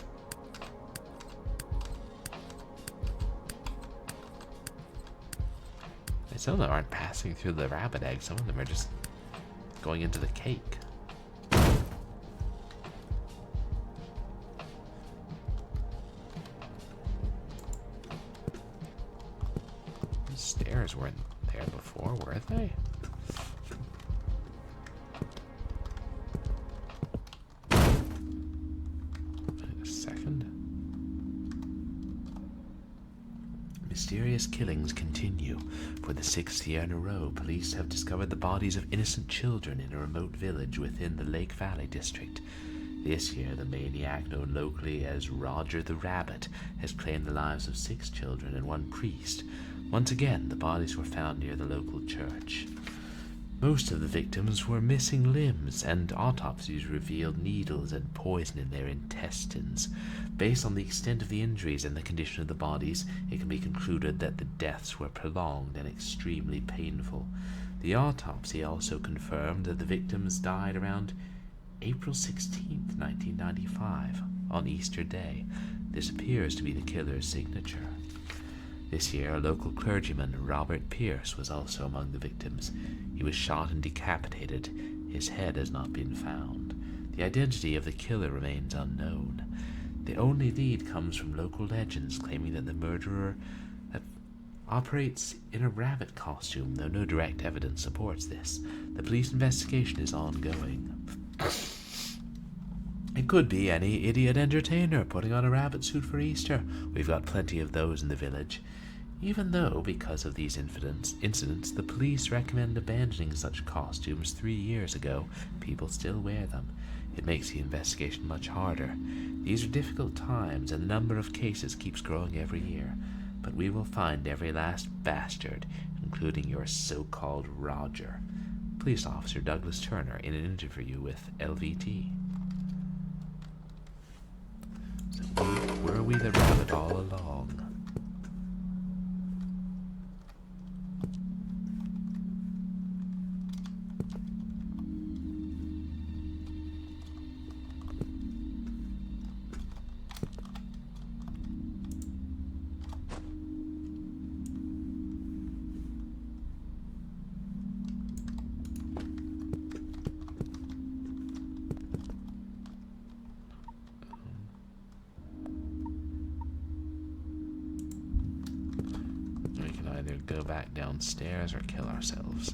Some of them aren't passing through the rabbit egg, some of them are just going into the cake. The stairs weren't there before, were they? Wait a second. Mysterious killings continue. For the 6th year in a row, police have discovered the bodies of innocent children in a remote village within the Lake Valley district. This year, the maniac, known locally as Roger the Rabbit, has claimed the lives of 6 children and 1 priest. Once again, the bodies were found near the local church. Most of the victims were missing limbs, and autopsies revealed needles and poison in their intestines. Based on the extent of the injuries and the condition of the bodies, it can be concluded that the deaths were prolonged and extremely painful. The autopsy also confirmed that the victims died around April 16th, 1995, on Easter Day. This appears to be the killer's signature. This year, a local clergyman, Robert Pierce, was also among the victims. He was shot and decapitated. His head has not been found. The identity of the killer remains unknown. The only lead comes from local legends claiming that the murderer operates in a rabbit costume, though no direct evidence supports this. The police investigation is ongoing. It could be any idiot entertainer putting on a rabbit suit for Easter. We've got plenty of those in the village. Even though, because of these incidents, the police recommend abandoning such costumes 3 years ago, people still wear them. It makes the investigation much harder. These are difficult times, and the number of cases keeps growing every year. But we will find every last bastard, including your so-called Roger. Police Officer Douglas Turner in an interview with LVT. So were we the rabbit all along? Go back downstairs or kill ourselves.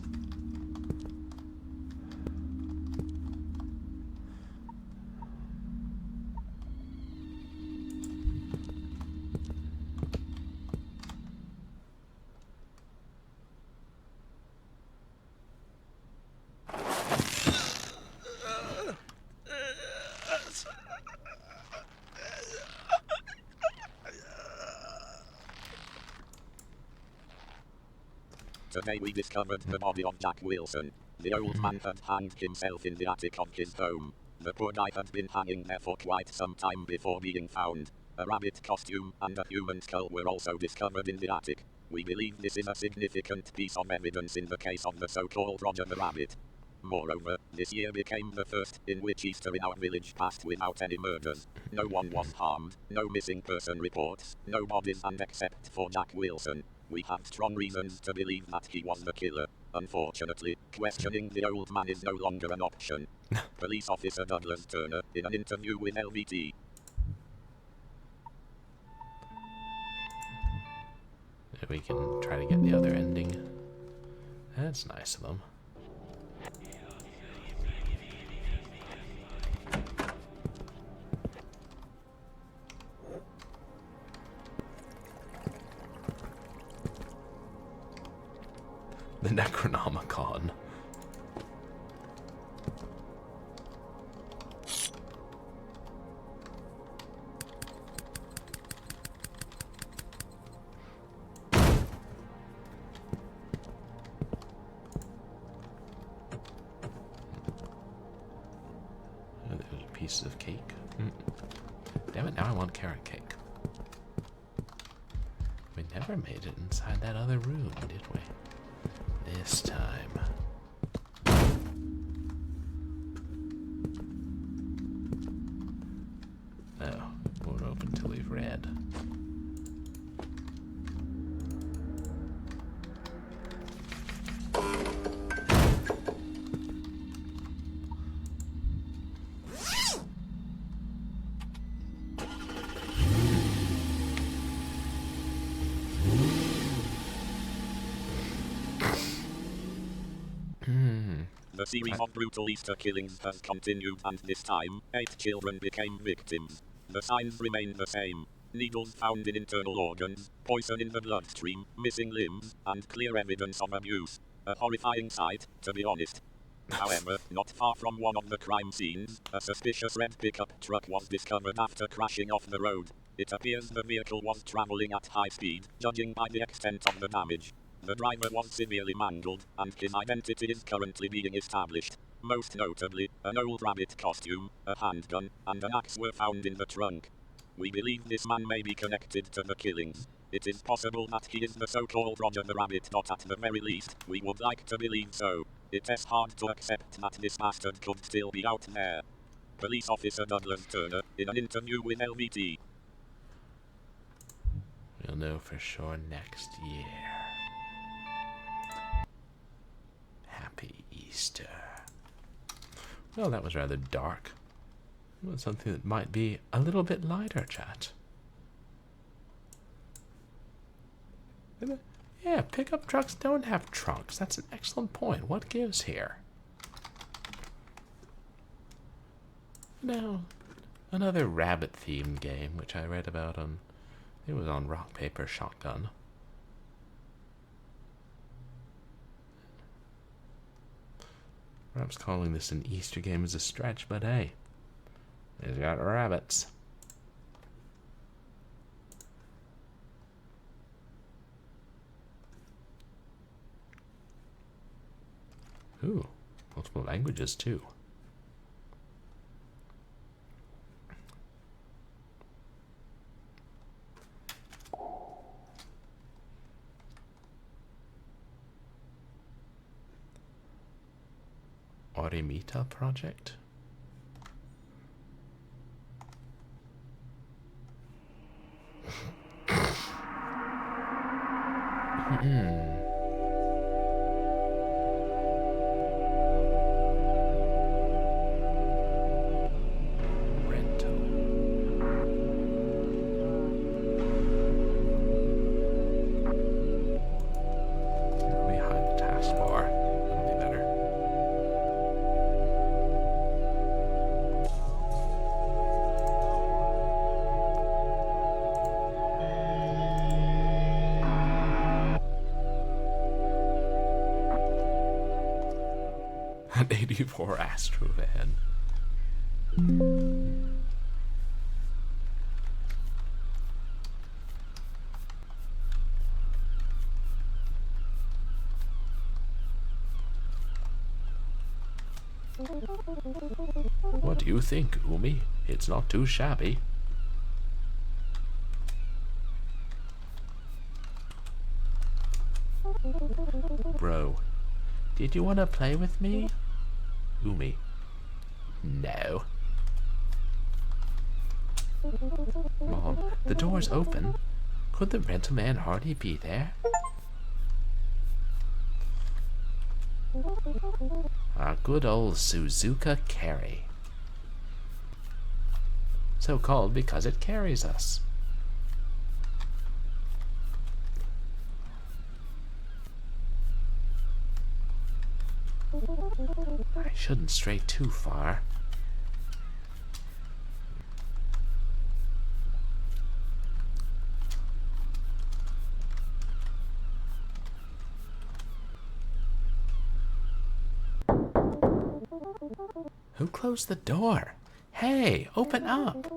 Today we discovered the body of Jack Wilson. The old man had hanged himself in the attic of his home. The poor guy had been hanging there for quite some time before being found. A rabbit costume and a human skull were also discovered in the attic. We believe this is a significant piece of evidence in the case of the so-called Roger the Rabbit. Moreover, this year became the first in which Easter in our village passed without any murders. No one was harmed, no missing person reports, no bodies, and except for Jack Wilson, we have strong reasons to believe that he was the killer. Unfortunately, questioning the old man is no longer an option. Police Officer Douglas Turner in an interview with LVT. We can try to get the other ending. That's nice of them. The Necronomicon. There's pieces of cake. Damn it, now I want carrot cake. We never made it inside that other room, did we? This time. Oh, won't open till we've read. The series of brutal Easter killings has continued, and this time, 8 children became victims. The signs remain the same. Needles found in internal organs, poison in the bloodstream, missing limbs, and clear evidence of abuse. A horrifying sight, to be honest. However, not far from one of the crime scenes, a suspicious red pickup truck was discovered after crashing off the road. It appears the vehicle was traveling at high speed, judging by the extent of the damage. The driver was severely mangled, and his identity is currently being established. Most notably, an old rabbit costume, a handgun, and an axe were found in the trunk. We believe this man may be connected to the killings. It is possible that he is the so-called Roger the Rabbit. At the very least, we would like to believe so. It is hard to accept that this bastard could still be out there. Police Officer Douglas Turner, in an interview with LVT. We'll know for sure next year. Happy Easter. Well, that was rather dark. Well, something that might be a little bit lighter, chat. Yeah, pickup trucks don't have trunks. That's an excellent point. What gives here? Now, another rabbit-themed game, which I read about on, it was on Rock, Paper, Shotgun. Perhaps calling this an Easter game is a stretch, but hey, it's got rabbits. Ooh, multiple languages too. Automata project? Rental. Let me hide the taskbar. That'll be better. An 84 Astrovan. What do you think, Umi? It's not too shabby. Bro, did you want to play with me? Umi. No. Mom, the door's open. Could the rental man hardly be there? Our good old Suzuka Carry. So called because it carries us. I shouldn't stray too far. Who closed the door? Hey, open up!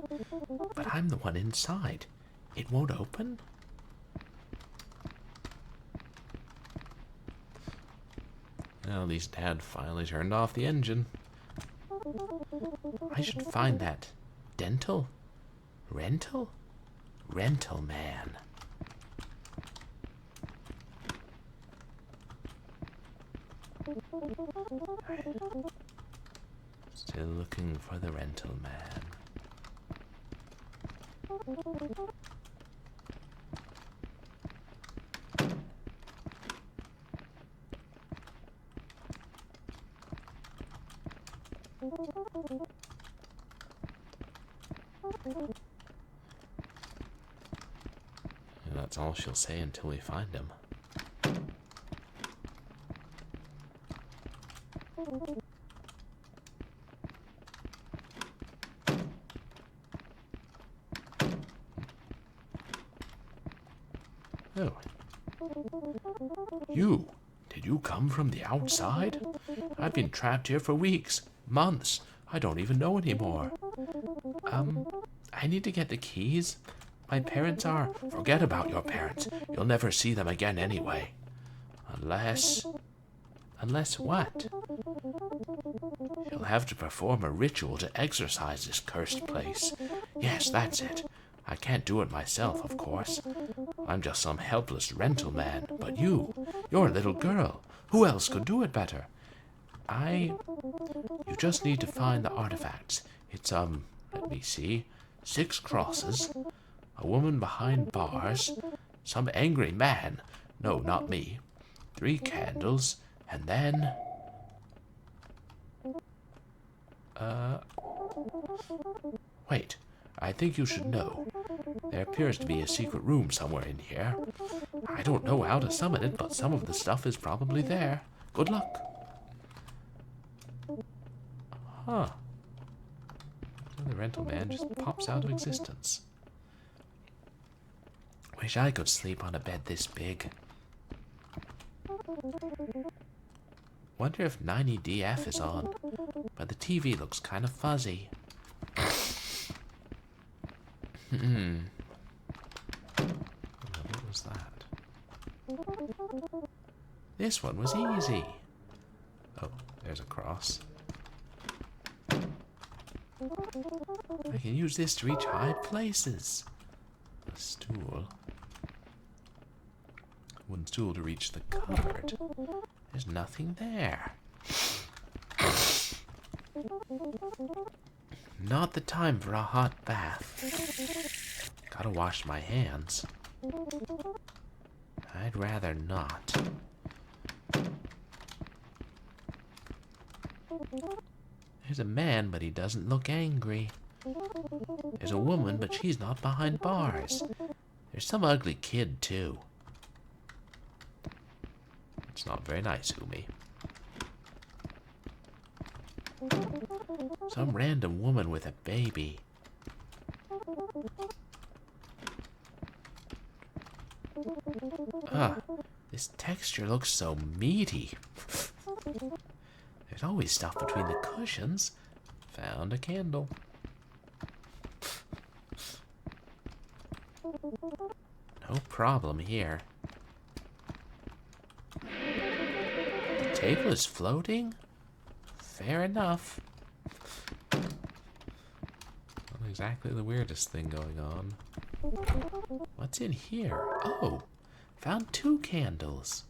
But I'm the one inside. It won't open? Well, at least Dad finally turned off the engine. I should find that dental? Rental? Rental man. Still looking for the rental man. And that's all she'll say until we find him. Oh. You! Did you come from the outside? I've been trapped here for weeks, months. I don't even know anymore. I need to get the keys. My parents are... Forget about your parents. You'll never see them again anyway. Unless... Unless what? You'll have to perform a ritual to exorcise this cursed place. Yes, that's it. I can't do it myself, of course. I'm just some helpless rental man. But you're a little girl. Who else could do it better? You just need to find the artifacts. It's, let me see. 6 crosses, a woman behind bars, Some angry man. No, not me. 3 candles, and then... Wait, I think you should know. There appears to be a secret room somewhere in here. I don't know how to summon it, but some of the stuff is probably there. Good luck. Huh. The rental man just pops out of existence. Wish I could sleep on a bed this big. Wonder if 90DF is on, but the TV looks kind of fuzzy. What was that? This one was easy. Oh, there's a cross. I can use this to reach high places. A stool. Wooden stool to reach the cupboard. There's nothing there. Not the time for a hot bath. Gotta wash my hands. I'd rather not. There's a man, but he doesn't look angry. There's a woman, but she's not behind bars. There's some ugly kid, too. It's not very nice, Umi. Some random woman with a baby. This texture looks so meaty. There's always stuff between the cushions. Found a candle. No problem here. The table is floating? Fair enough. Not exactly the weirdest thing going on. What's in here? Oh, found 2 candles.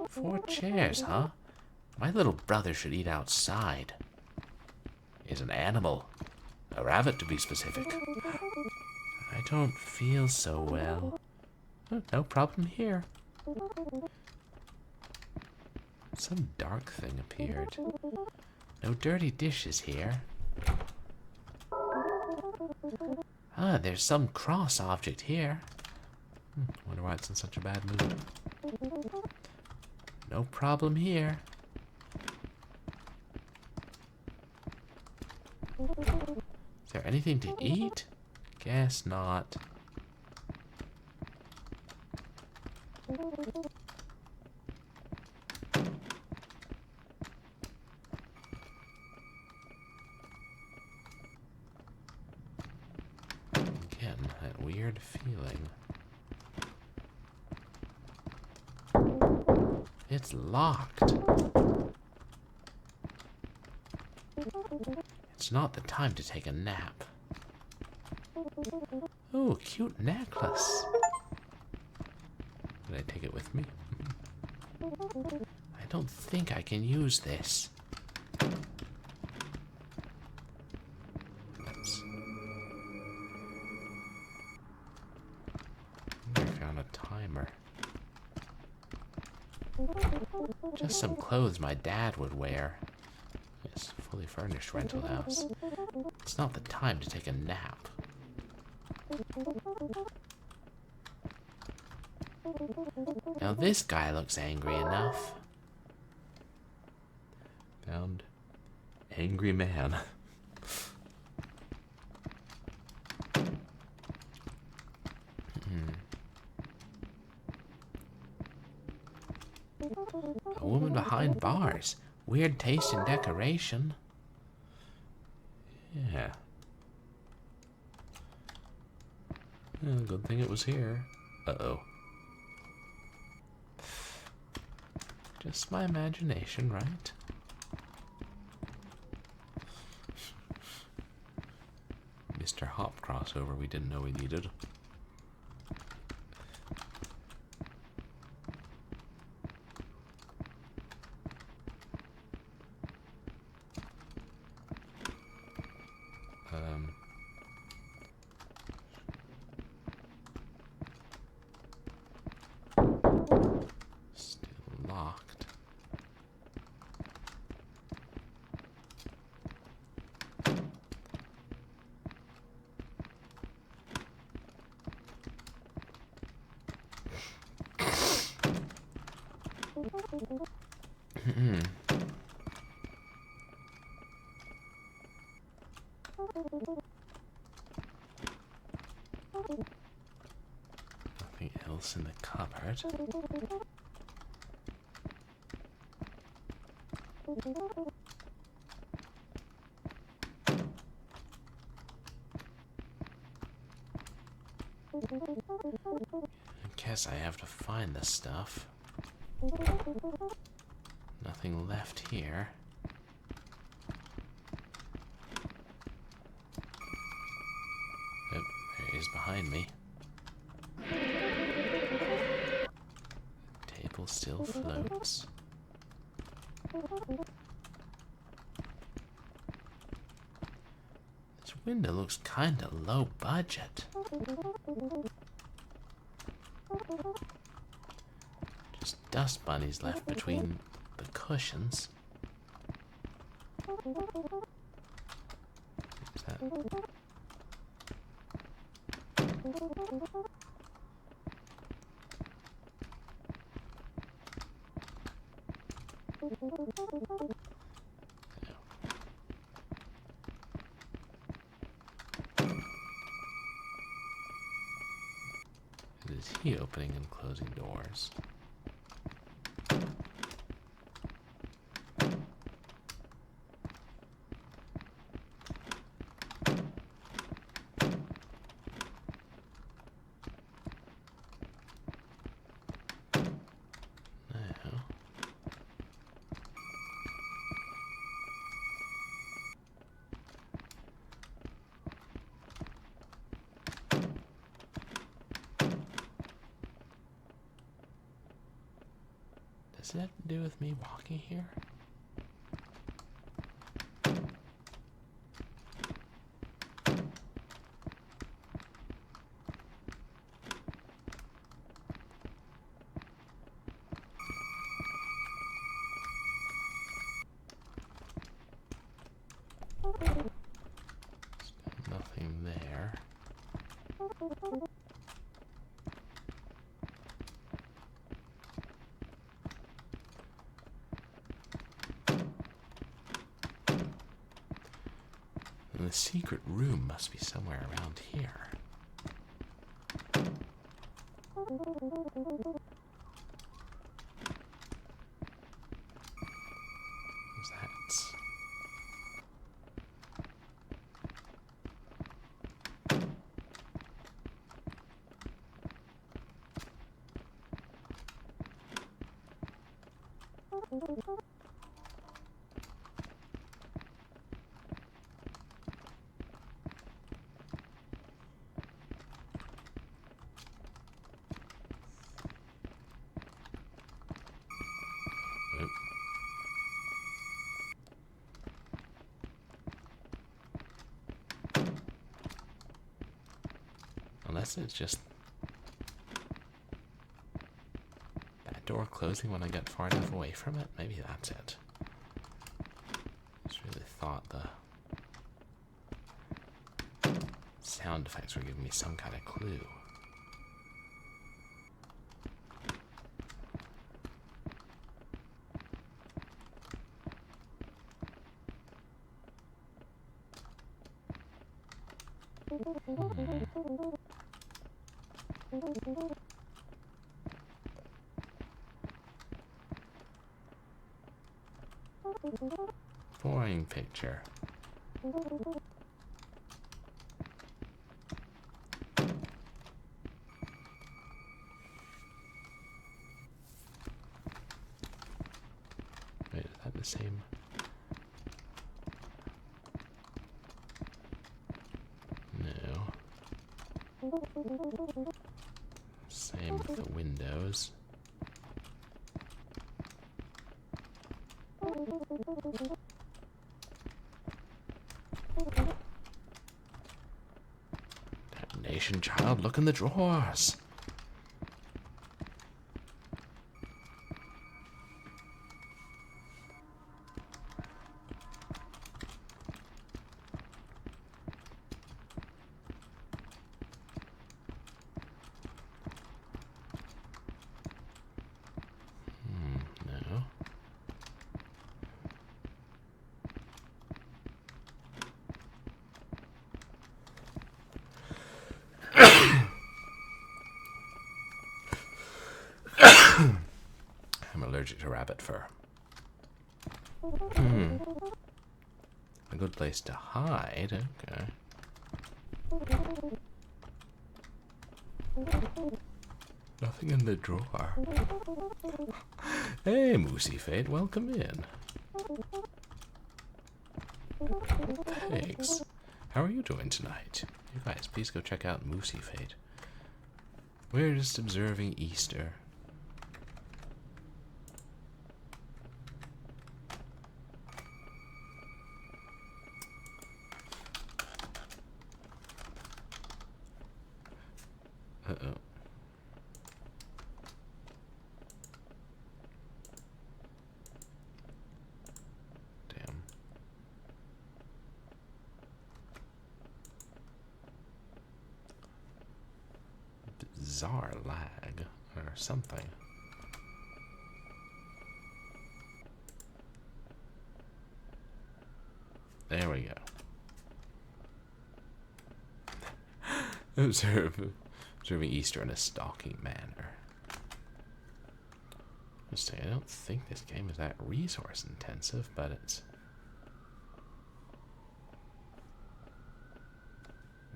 Four chairs, huh? My little brother should eat outside. He's an animal. A rabbit, to be specific. I don't feel so well. No problem here. Some dark thing appeared. No dirty dishes here. There's some cross object here. Wonder why it's in such a bad mood. No problem here. Is there anything to eat? Guess not. Again, that weird feeling. It's locked. It's not the time to take a nap. Oh, cute necklace. Did I take it with me? I don't think I can use this. I found a timer. Just some clothes my dad would wear. Yes, fully furnished rental house. It's not the time to take a nap. Now this guy looks angry enough. Found angry man. A woman behind bars. Weird taste in decoration. Yeah. Good thing it was here. Uh-oh. Just my imagination, right? Mr. Hop crossover we didn't know we needed. Nothing else in the cupboard. I guess I have to find this stuff. Nothing left here. Oh, there he is behind me. Table still floats. This window looks kinda low budget. Just dust bunnies left between the cushions. What's that? It is he opening and closing doors. Now, does it have to do with me walking here? Nothing there. And the secret room must be somewhere around here. What's that? Unless it's just that door closing when I get far enough away from it. Maybe that's it. I just really thought the sound effects were giving me some kind of clue. Boring picture. Wait, is that the same? No. Same with the windows. Damnation, child, look in the drawers. allergic to rabbit fur. A good place to hide. Okay. Nothing in the drawer. Hey, Moosey Fate, welcome in. Thanks. How are you doing tonight? You guys, please go check out Moosey Fate. We're just observing Easter. Uh-oh. Damn. Bizarre lag or something. There we go. Observing Easter in a stalking manner. I don't think this game is that resource intensive, but it's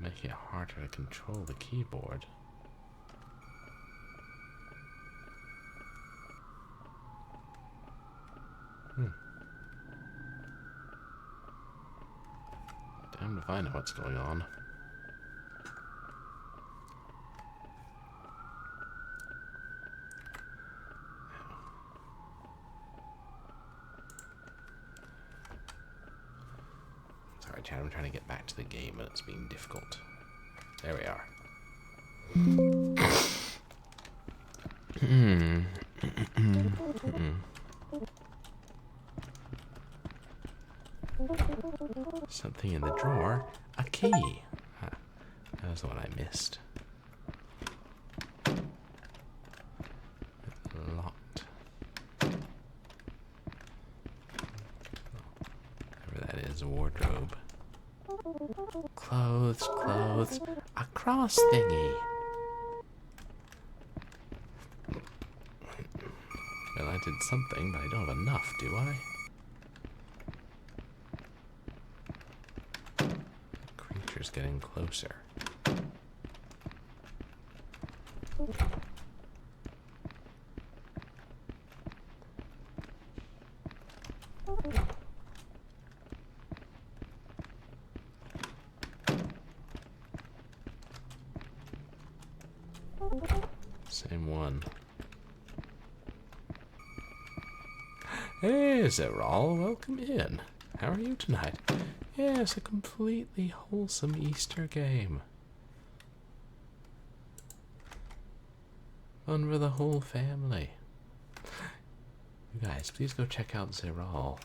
making it harder to control the keyboard. Damn if I know what's going on. Sorry, Chad, I'm trying to get back to the game and it's being difficult. There we are. Something in the drawer. A key. Huh. That was the one I missed. Locked. Whatever that is, a wardrobe. Clothes, clothes. A cross thingy. Well, I did something, but I don't have enough, do I? Creature's getting closer. Same one. Hey, Zeral, welcome in. How are you tonight? Yes, a completely wholesome Easter game. Fun for the whole family. You guys, please go check out Zeral.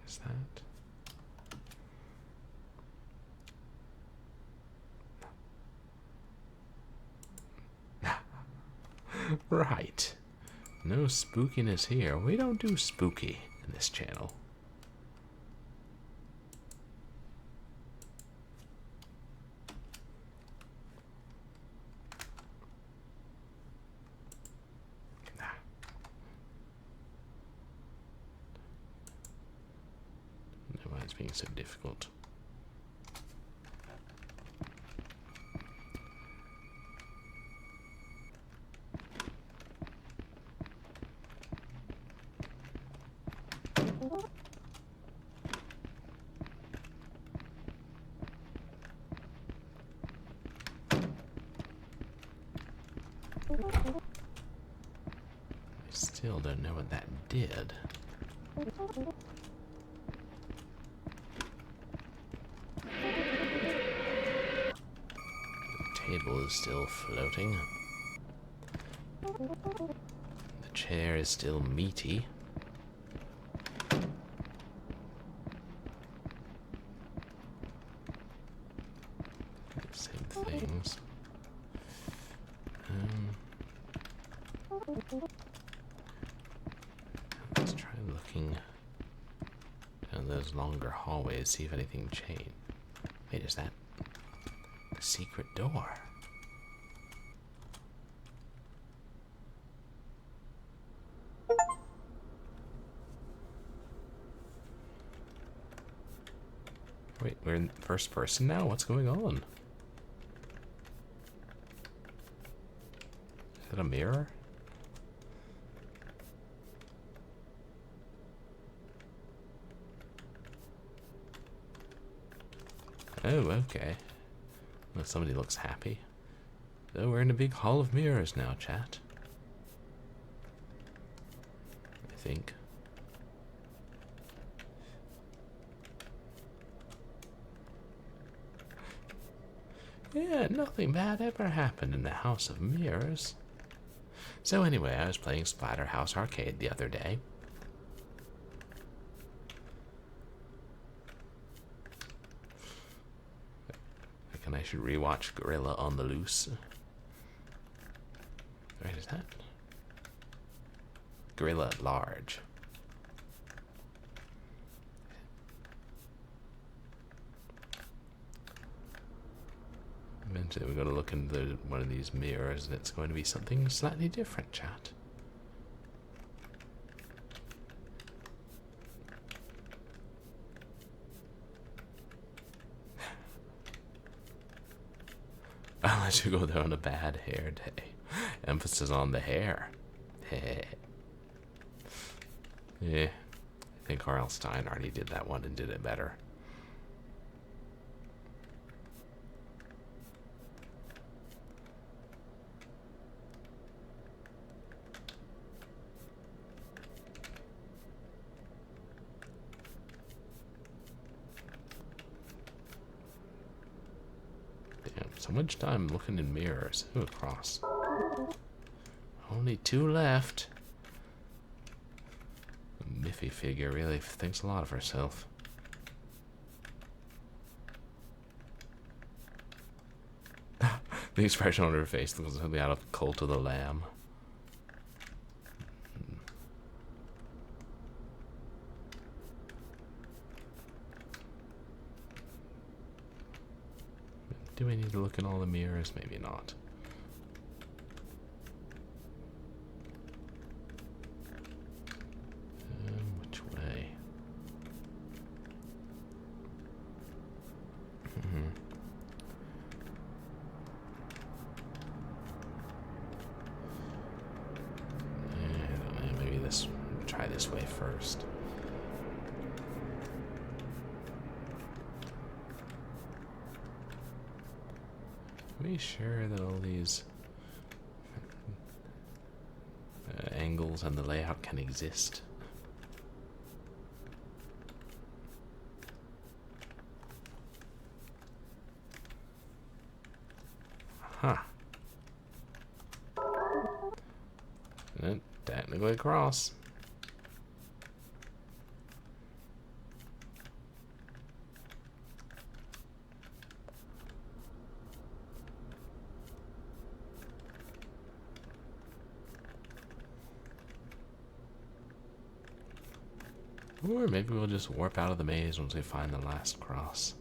Is that? Right. No spookiness here. We don't do spooky in this channel. Why it's being so difficult. I still don't know what that did. Table is still floating. The chair is still meaty. Same thing. Let's try looking down those longer hallways, see if anything changed. Wait, is that a secret door? Wait, we're in first person now? What's going on? Is that a mirror? Oh, okay. Well, somebody looks happy. So we're in a big hall of mirrors now, chat. I think. Yeah, nothing bad ever happened in the House of Mirrors. So anyway, I was playing Splatterhouse Arcade the other day. I reckon I should rewatch Gorilla on the Loose. Right, is that? Gorilla at Large. Eventually we're going to look into one of these mirrors and it's going to be something slightly different, chat. I'll let you go there on a bad hair day. Emphasis on the hair. Yeah, I think R.L. Stein already did that one and did it better. So much time looking in mirrors. Ooh, across. Only 2 left. The Miffy figure really thinks a lot of herself. The expression on her face looks something out of Cult of the Lamb. Do we need to look in all the mirrors? Maybe not. Which way? I don't know. Maybe this. Try this way first. Be sure that all these angles and the layout can exist. Huh. And technically across. Or maybe we'll just warp out of the maze once we find the last cross.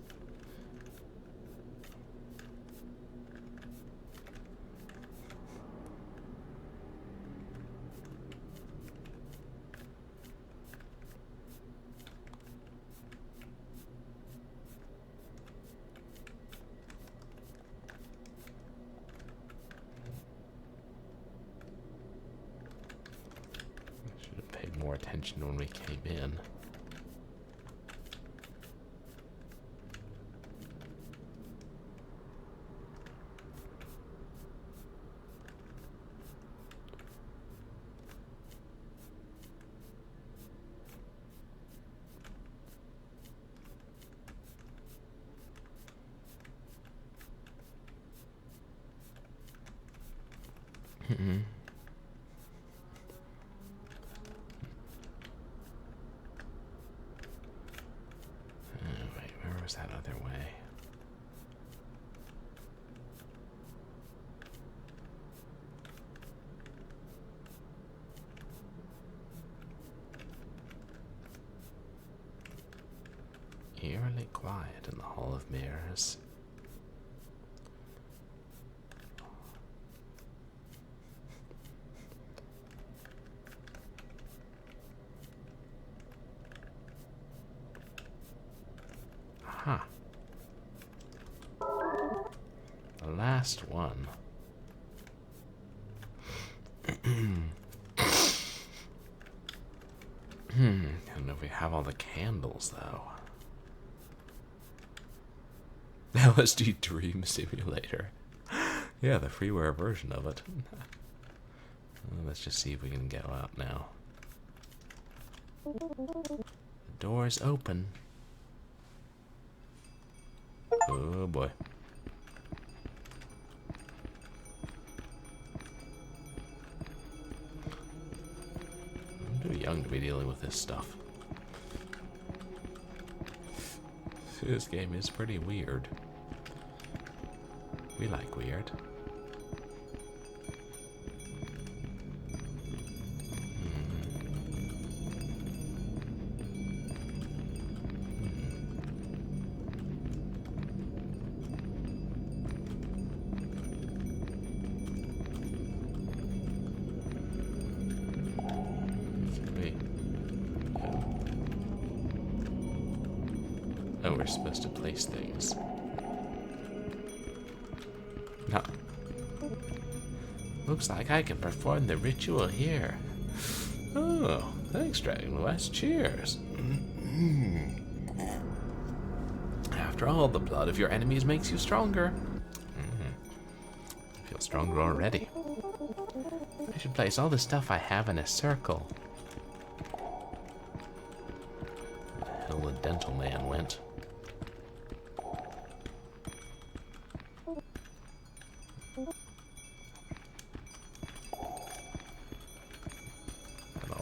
I should have paid more attention when we came in. Wait, where was that other way? fairly quiet in the Hall of Mirrors. Aha. The last one. I don't know if we have all the candles, though. LSD Dream Simulator. Yeah, the freeware version of it. Well, let's just see if we can go out now. The door's open. Oh boy. I'm too young to be dealing with this stuff. This game is pretty weird. We like weird. Oh, we're supposed to place things. No. Looks like I can perform the ritual here. Oh, thanks, Dragon West. Cheers. After all, the blood of your enemies makes you stronger. I feel stronger already. I should place all the stuff I have in a circle. Where the hell the dental man went?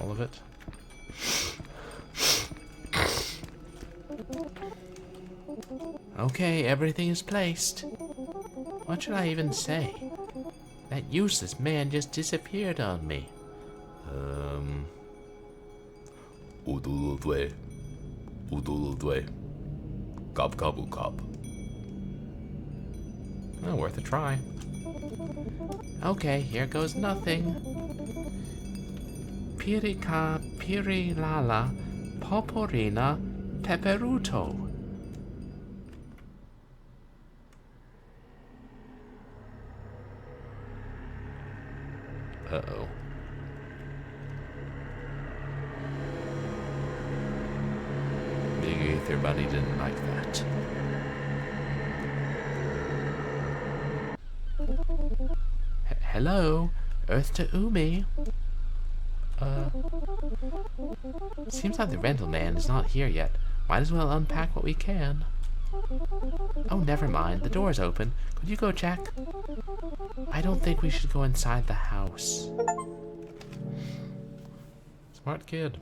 All of it. Okay, everything is placed. What should I even say? That useless man just disappeared on me. Uduludwe. Uduludwe. Gob gobu gob. Well, worth a try. Okay, here goes nothing. Pirika, pirilala, poporina, peperuto. Uh-oh. Big Ether Bunny didn't like that. Hello? Earth to Umi? Seems like the rental man is not here yet. Might as well unpack what we can. Oh, never mind. The door's open. Could you go check? I don't think we should go inside the house. Smart kid.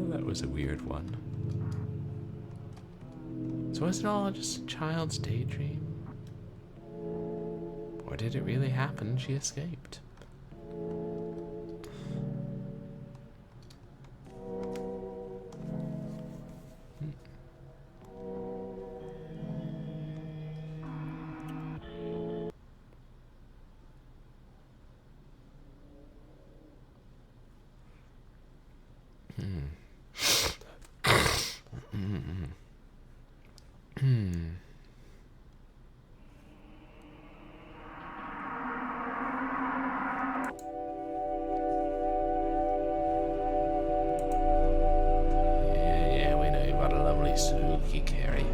That was a weird one. So was it all just a child's daydream? Or did it really happen? She escaped. Spooky Carrie.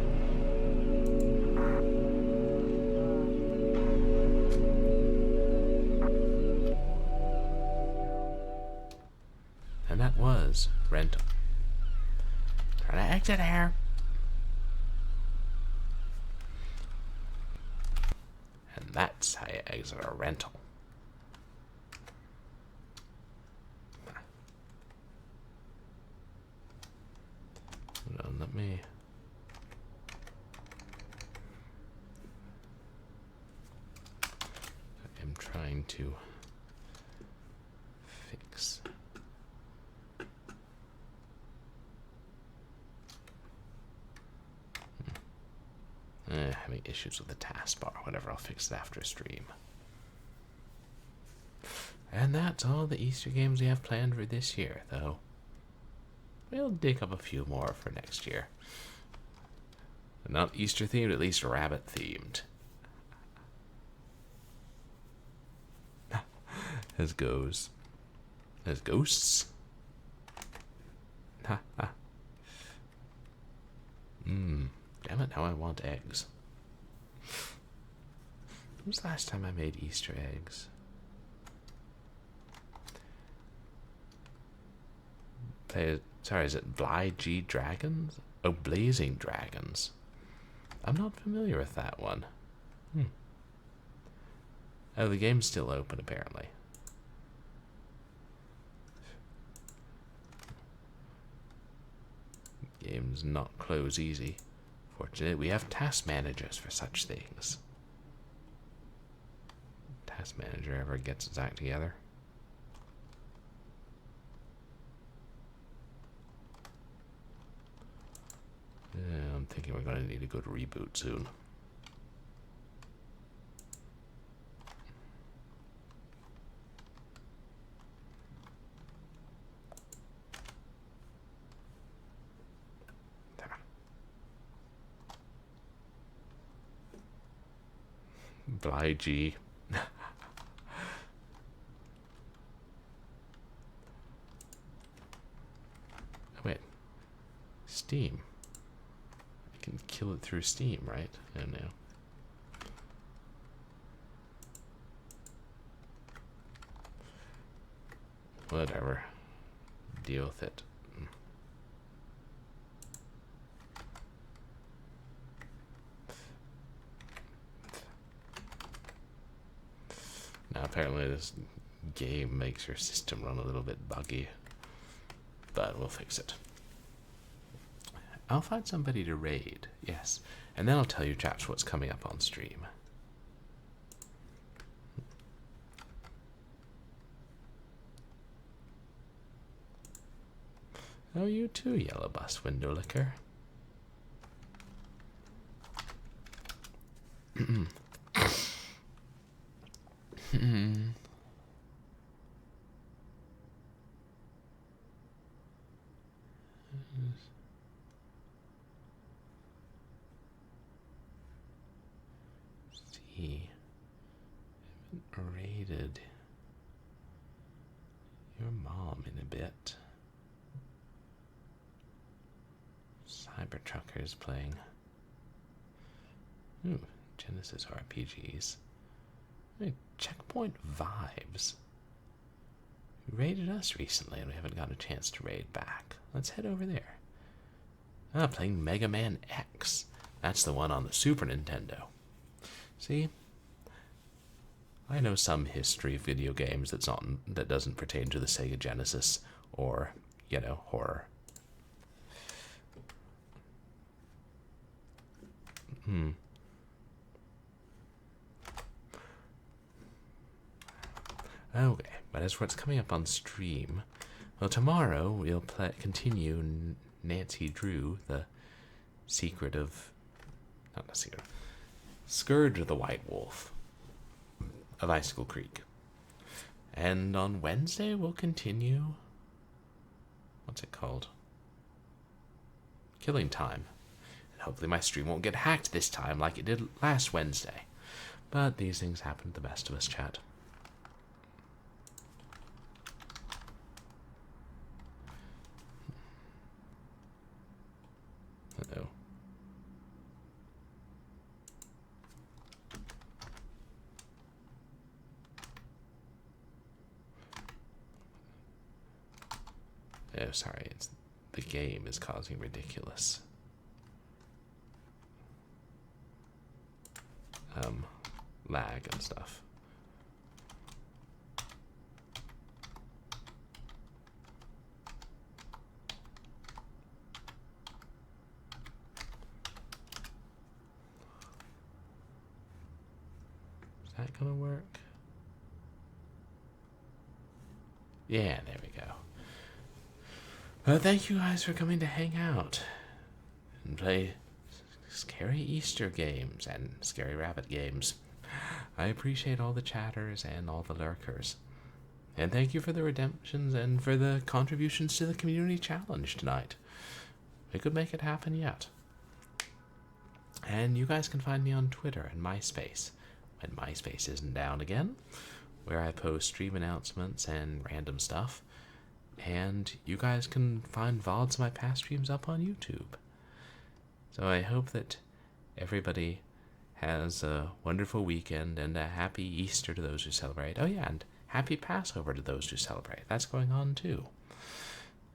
And that was rental. Trying to exit here. And that's how you exit a rental. Hold on, let me... I'm trying to fix issues with the taskbar. Whatever, I'll fix it after a stream. And that's all the Easter games we have planned for this year, though we'll dig up a few more for next year. Not Easter themed, at least rabbit themed. As goes. As ghosts. Ha ha. Damn it, now I want eggs. When was the last time I made Easter eggs? Sorry, is it Bly-G Dragons? Oh, Blazing Dragons. I'm not familiar with that one. Oh, the game's still open, apparently. Games not close easy. Fortunately, we have task managers for such things. Task manager ever gets its act together. Yeah, I'm thinking we're going to need a good reboot soon. Bly-G. Wait. Steam. I can kill it through Steam, right? Oh no. Whatever. Deal with it. Now apparently this game makes your system run a little bit buggy, but we'll fix it. I'll find somebody to raid, yes, and then I'll tell you chaps what's coming up on stream. Oh, you too, Yellow Bus Window Licker. See, I haven't raided your mom in a bit. Cybertrucker is playing. Ooh, Genesis RPGs. Hey, Checkpoint Vibes. You raided us recently and we haven't got a chance to raid back. Let's head over there. Ah, playing Mega Man X. That's the one on the Super Nintendo. See? I know some history of video games that doesn't pertain to the Sega Genesis or, you know, horror. Okay, but as for what's coming up on stream, well, tomorrow we'll continue Nancy Drew, the secret of, not the secret, Scourge of the White Wolf of Icicle Creek. And on Wednesday we'll continue, what's it called? Killing Time. And hopefully my stream won't get hacked this time like it did last Wednesday. But these things happen to the best of us, chat. Uh-oh. Oh, sorry, it's the game is causing ridiculous lag and stuff. Is that gonna work? Yeah, there we go. Well, thank you guys for coming to hang out and play scary Easter games and scary rabbit games. I appreciate all the chatters and all the lurkers. And thank you for the redemptions and for the contributions to the community challenge tonight. We could make it happen yet. And you guys can find me on Twitter and MySpace, when MySpace isn't down again, where I post stream announcements and random stuff. And you guys can find VODs of my past streams up on YouTube. So I hope that everybody has a wonderful weekend and a happy Easter to those who celebrate. Oh yeah, and happy Passover to those who celebrate. That's going on too.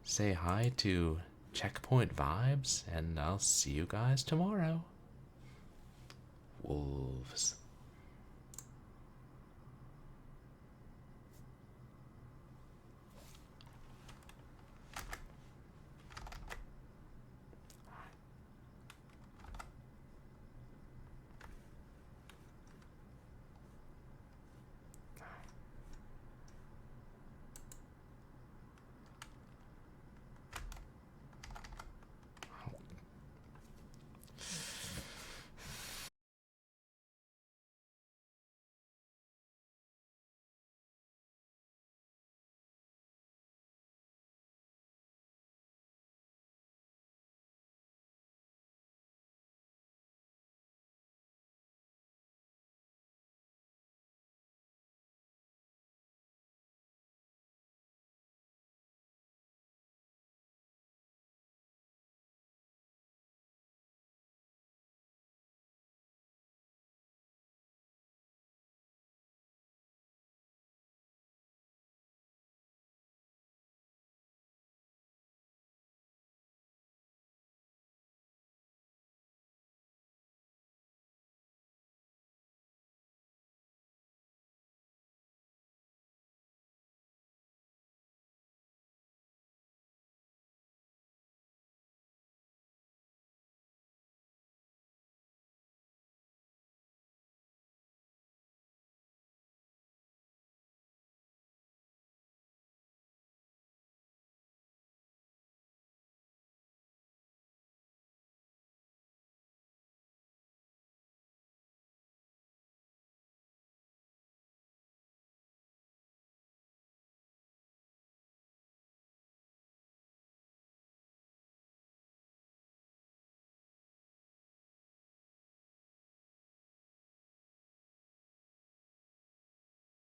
Say hi to Checkpoint Vibes, and I'll see you guys tomorrow. Wolves.